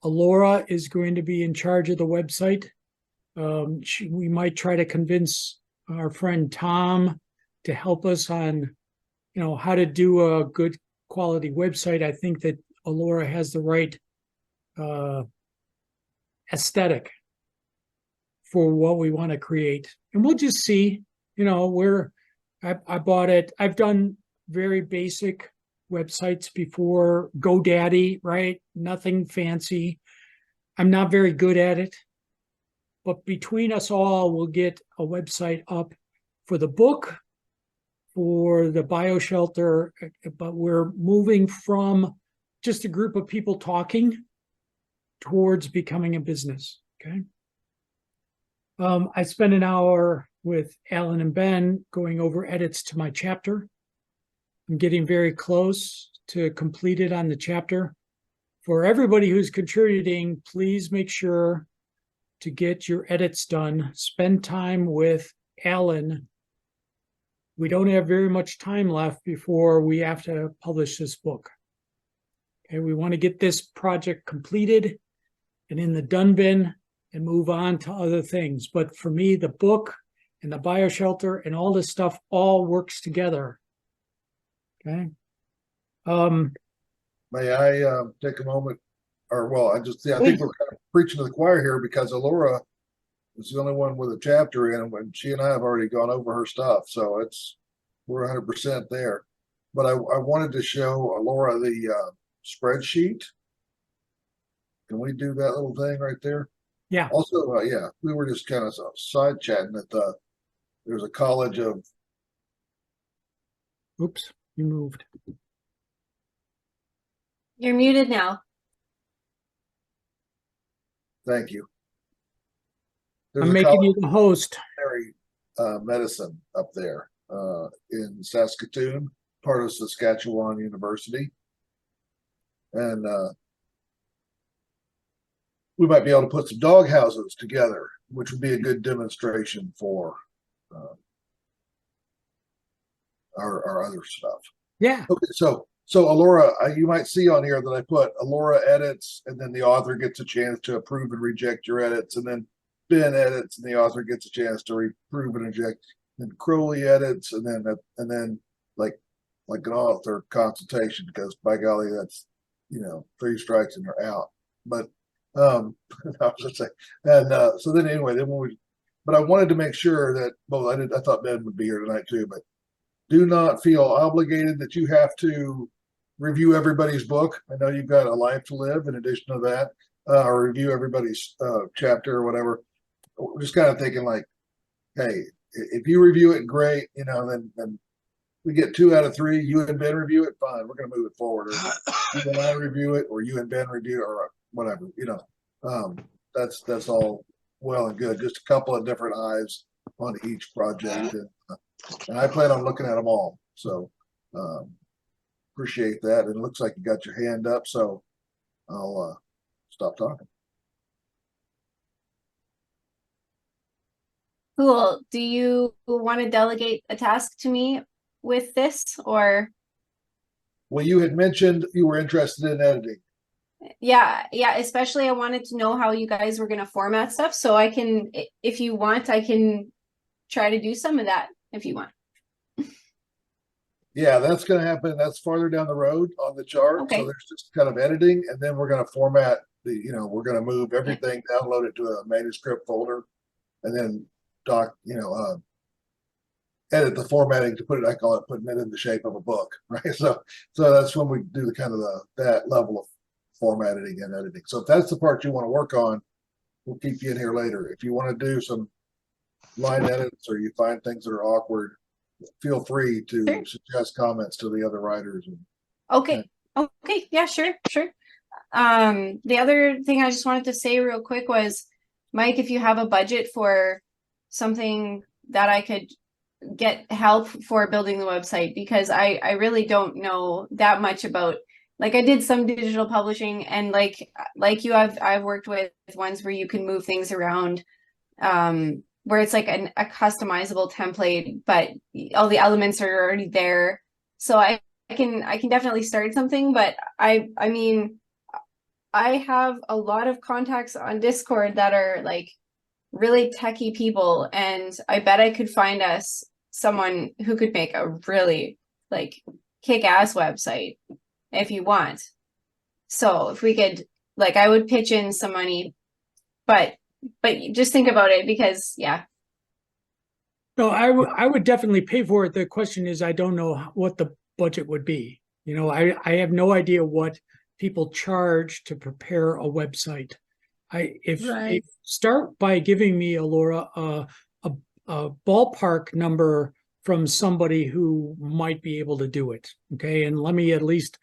Alora is going to be in charge of the website. We might try to convince our friend Tom to help us on, how to do a good quality website. I think that Alora has the right aesthetic for what we want to create. And we'll just see, you know, I bought it. I've done very basic websites before, GoDaddy, right? Nothing fancy. I'm not very good at it. But between us all, we'll get a website up for the book, for the BioShelter, but we're moving from just a group of people talking towards becoming a business, okay? I spent an hour with Alan and Ben going over edits to my chapter. I'm getting very close to completed on the chapter. For everybody who's contributing, please make sure to get your edits done. Spend time with Alan. We don't have very much time left before we have to publish this book. Okay, we want to get this project completed and in the done bin and move on to other things. But for me, the book and the BioShelter and all this stuff all works together. Okay. May I take a moment? Or, well, I think we're kind of preaching to the choir here because Alora is the only one with a chapter in, and she and I have already gone over her stuff. So we're 100% there. But I wanted to show Alora the spreadsheet. Can we do that little thing right there? Yeah. Also, yeah, we were just kind of side chatting that there's a college of. Oops, you moved. You're muted now. Thank you. I'm making you the host. Medicine up there in Saskatoon, part of Saskatchewan University. And we might be able to put some dog houses together, which would be a good demonstration for our other stuff. Yeah. Okay, so Alora, you might see on here that I put Alora edits, and then the author gets a chance to approve and reject your edits, and then Ben edits, and the author gets a chance to approve and reject. Then Crowley edits, and then like an author consultation, because by golly, that's 3 strikes and you're out. But I was just saying, and so then anyway, but I wanted to make sure that I thought Ben would be here tonight too, but do not feel obligated that you have to review everybody's book. I know you've got a life to live in addition to that, or review everybody's chapter or whatever. We're just kind of thinking like, hey, if you review it, great, then we get 2 out of 3. You and Ben review it, fine. We're going to move it forward. Or you and I review it, or you and Ben review it, or whatever. That's all well and good. Just a couple of different eyes on each project, and I plan on looking at them all. So appreciate that. And it looks like you got your hand up, so I'll stop talking. Cool. Do you want to delegate a task to me with this, or? Well, you had mentioned you were interested in editing. Yeah, especially I wanted to know how you guys were going to format stuff, so I can, if you want, I can try to do some of that if you want. Yeah, that's going to happen. That's farther down the road on the chart. Okay. So there's just kind of editing, and then we're going to format we're going to move everything, download it to a manuscript folder, and then edit the formatting to put it, I call it putting it in the shape of a book, right? So that's when we do the kind of that level of formatting and editing. So if that's the part you want to work on, we'll keep you in here later. If you want to do some line edits or you find things that are awkward, feel free to suggest comments to the other writers. Okay. Yeah, sure. The other thing I just wanted to say real quick was, Mike, if you have a budget for something that I could get help for building the website, because I really don't know that much about, like, I did some digital publishing, and like you, I've worked with ones where you can move things around, where it's like a customizable template, but all the elements are already there. So I can definitely start something, but I mean, I have a lot of contacts on Discord that are like really techie people, and I bet I could find us someone who could make a really like kick-ass website if you want. So if we could, like, I would pitch in some money, but but just think about it because yeah. No, I would definitely pay for it. The question is, I don't know what the budget would be. You know, I have no idea what people charge to prepare a website. If Right. start by giving me, Alora, a ballpark number from somebody who might be able to do it. Okay, and let me at least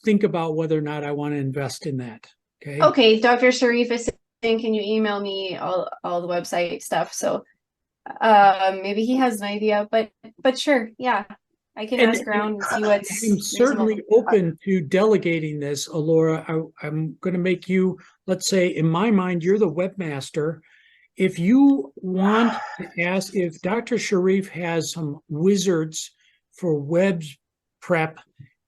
think about whether or not I want to invest in that. Okay. Okay, Dr. Sharif is saying, can you email me all the website stuff? So maybe he has an idea, but sure, yeah. I can ask around and see what's I'm certainly reasonable. open to delegating this, Alora. I'm going to make you, let's say, in my mind, you're the webmaster. If you want to ask if Dr. Sharif has some wizards for web prep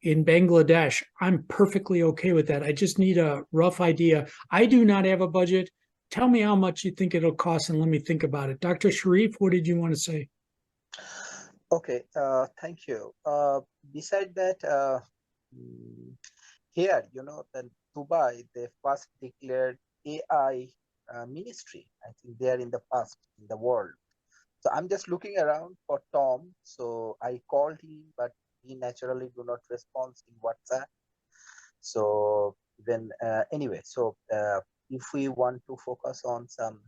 in Bangladesh, I'm perfectly okay with that. I just need a rough idea. I do not have a budget. Tell me how much you think it'll cost and let me think about it. Dr. Sharif, what did you want to say? Okay, thank you. Beside that, here, you know, in Dubai, they first declared AI ministry. I think they are in the first in the world. So I'm just looking around for Tom. So I called him, but he naturally do not respond in WhatsApp. So then anyway, so if we want to focus on some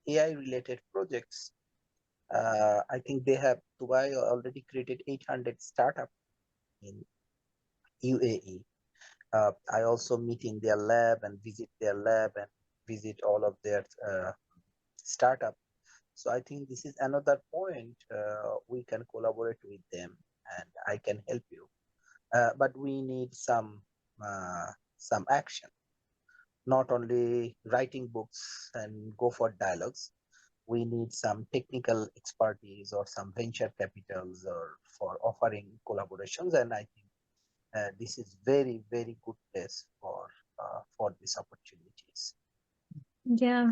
AI related projects, I think they have Dubai already created 800 startup in UAE. I also meet in their lab and visit their lab and visit all of their startup. So I think this is another point we can collaborate with them and I can help you. But we need some action, not only writing books and go for dialogues. We need some technical expertise or some venture capitals or for offering collaborations. And I think this is very, very good place for these opportunities. Yeah.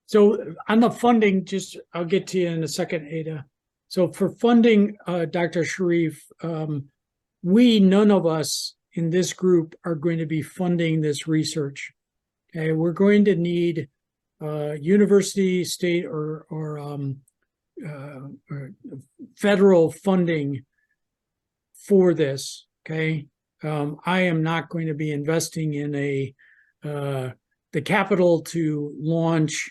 So on the funding, I'll get to you in a second, Ada. So for funding, Dr. Sharif, none of us in this group are going to be funding this research. Okay, we're going to need university, state, or federal funding for this. Okay, I am not going to be investing in the capital to launch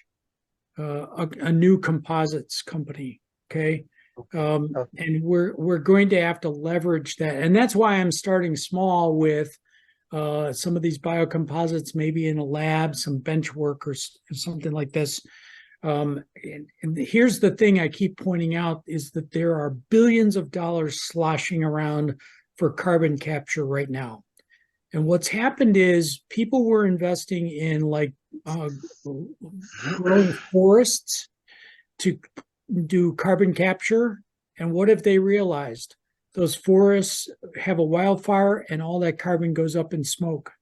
a new composites company. Okay. And we're going to have to leverage that. And that's why I'm starting small with some of these biocomposites, maybe in a lab, some bench work or something like this. And here's the thing I keep pointing out is that there are billions of dollars sloshing around for carbon capture right now. And what's happened is people were investing in like growing forests to do carbon capture. And what have they realized? Those forests have a wildfire and all that carbon goes up in smoke.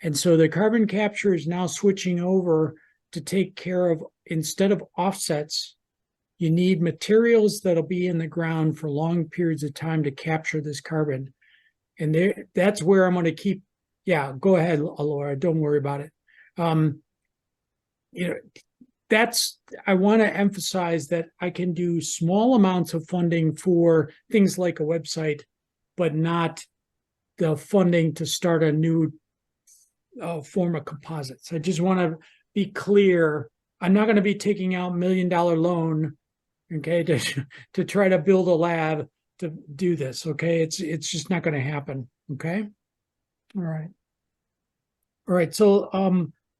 And so the carbon capture is now switching over to take care of, instead of offsets, you need materials that'll be in the ground for long periods of time to capture this carbon. And that's where I'm going to keep. Yeah, go ahead, Alora. Don't worry about it. You know, I want to emphasize that I can do small amounts of funding for things like a website, but not the funding to start a new form of composites. I just want to be clear. I'm not going to be taking out $1 million loan, okay, to try to build a lab to do this. Okay, it's just not going to happen. Okay, all right. So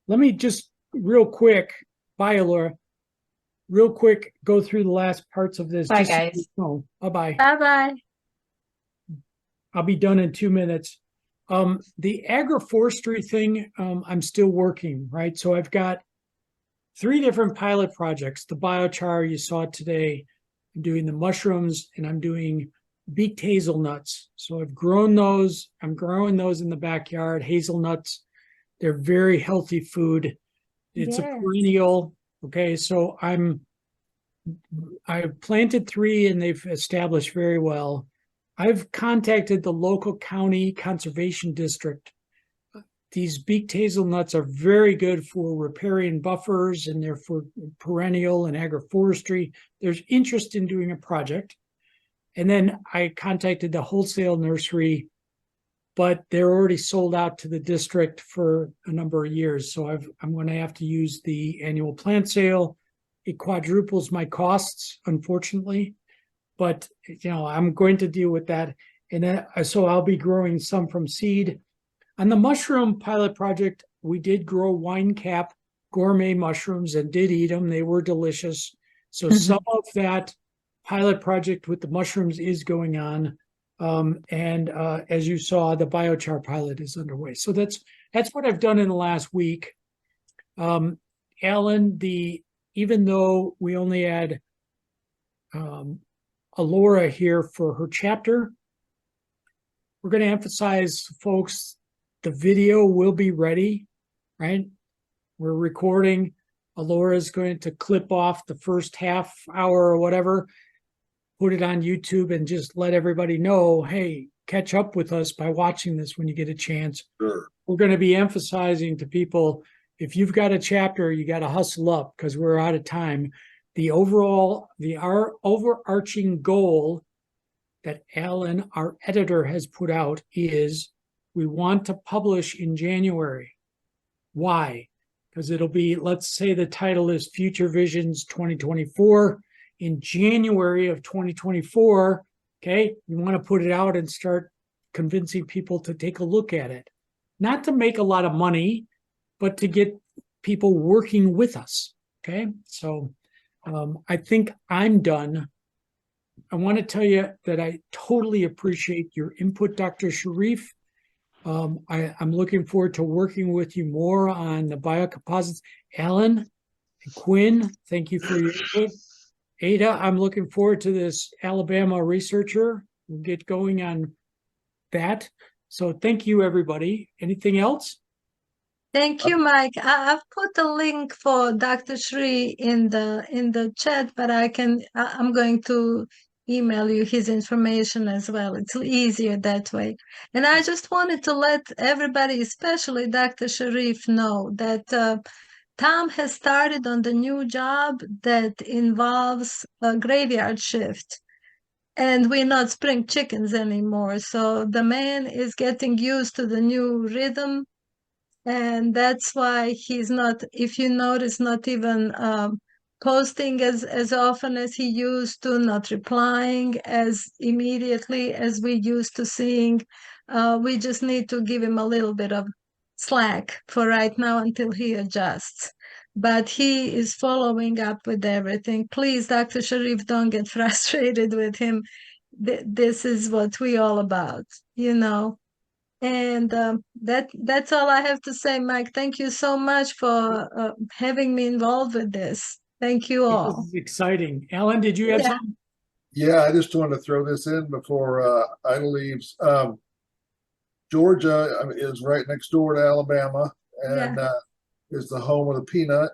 let me just real quick, bye, Laura. Real quick, go through the last parts of this. Bye, just guys. So you know. Bye-bye. Bye-bye. I'll be done in 2 minutes. The agroforestry thing, I'm still working, right? So I've got 3 different pilot projects. The biochar, you saw it today. I'm doing the mushrooms and I'm doing beaked hazelnuts. So I've grown those. I'm growing those in the backyard, hazelnuts. They're very healthy food. It's a perennial. Okay, so I've planted 3 and they've established very well. I've contacted the local county conservation district these beaked hazelnuts are very good for riparian buffers, and they're for perennial and agroforestry. There's interest in doing a project. And then I contacted the wholesale nursery, but they're already sold out to the district for a number of years. So I'm going to have to use the annual plant sale. It quadruples my costs, unfortunately, but I'm going to deal with that. And then, so I'll be growing some from seed. On the mushroom pilot project, we did grow wine cap gourmet mushrooms and did eat them. They were delicious. So some of that pilot project with the mushrooms is going on. As you saw, the biochar pilot is underway. So that's what I've done in the last week. Alan, even though we only had Alora here for her chapter, we're going to emphasize, folks, the video will be ready, right? We're recording. Alora's going to clip off the first half hour or whatever, put it on YouTube, and just let everybody know, hey, catch up with us by watching this when you get a chance. Sure. We're going to be emphasizing to people, if you've got a chapter, you got to hustle up because we're out of time. Our overarching goal that Alan, our editor, has put out is we want to publish in January. Why? Because it'll be, let's say the title is Future Visions 2024. In January of 2024, okay, you want to put it out and start convincing people to take a look at it. Not to make a lot of money, but to get people working with us, okay? So I think I'm done. I want to tell you that I totally appreciate your input, Dr. Sharif. I'm looking forward to working with you more on the biocomposites. Alan and Quinn, thank you for your input. Ada, I'm looking forward to this Alabama researcher. We'll get going on that. So thank you, everybody. Anything else? Thank you, Mike. I've put a link for Dr. Shri in the chat, but I'm going to email you his information as well. It's easier that way. And I just wanted to let everybody, especially Dr. Sharif, know that Tom has started on the new job that involves a graveyard shift. And we're not spring chickens anymore. So the man is getting used to the new rhythm. And that's why he's not, if you notice, not even posting as often as he used to, not replying as immediately as we used to seeing. We just need to give him a little bit of slack for right now until he adjusts. But he is following up with everything. Please, Dr. Sharif, don't get frustrated with him. This is what we all about, And that's all I have to say, Mike. Thank you so much for having me involved with this. Thank you This all. is exciting. Alan, did you have Yeah. something? Yeah, I just wanted to throw this in before Ida leaves. Georgia is right next door to Alabama and is the home of the peanut.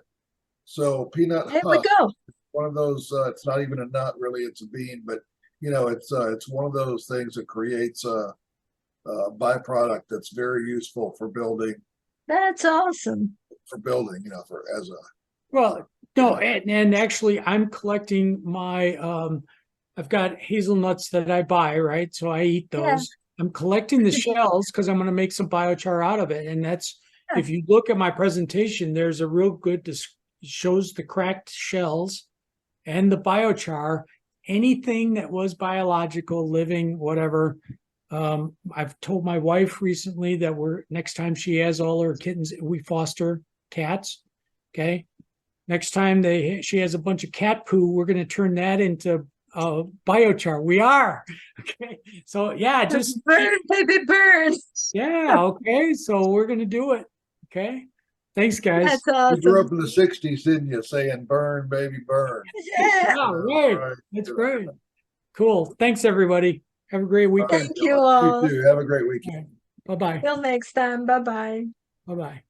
So peanut There we husk, go. one of those, it's not even a nut really, it's a bean, but it's one of those things that creates a byproduct that's very useful for building, That's awesome. Well, no, and actually I'm collecting my, I've got hazelnuts that I buy, right? So I eat those. Yeah. I'm collecting the shells because I'm going to make some biochar out of it. And that's, if you look at my presentation, there's a real good, shows the cracked shells and the biochar, anything that was biological, living, whatever. I've told my wife recently that next time she has all her kittens, we foster cats. Okay. Next time she has a bunch of cat poo, we're going to turn that into biochar. We are. Okay. So yeah, just burn, baby, burn. yeah. Okay. So we're going to do it. Okay. Thanks, guys. That's You grew awesome. up in the 60s, didn't you? Saying burn, baby, burn. Yeah. Yeah, right. That's great. Cool. Thanks, everybody. Have a great weekend. Thank you all. You too. Have a great weekend. Bye-bye. Till next time. Bye-bye. Bye-bye.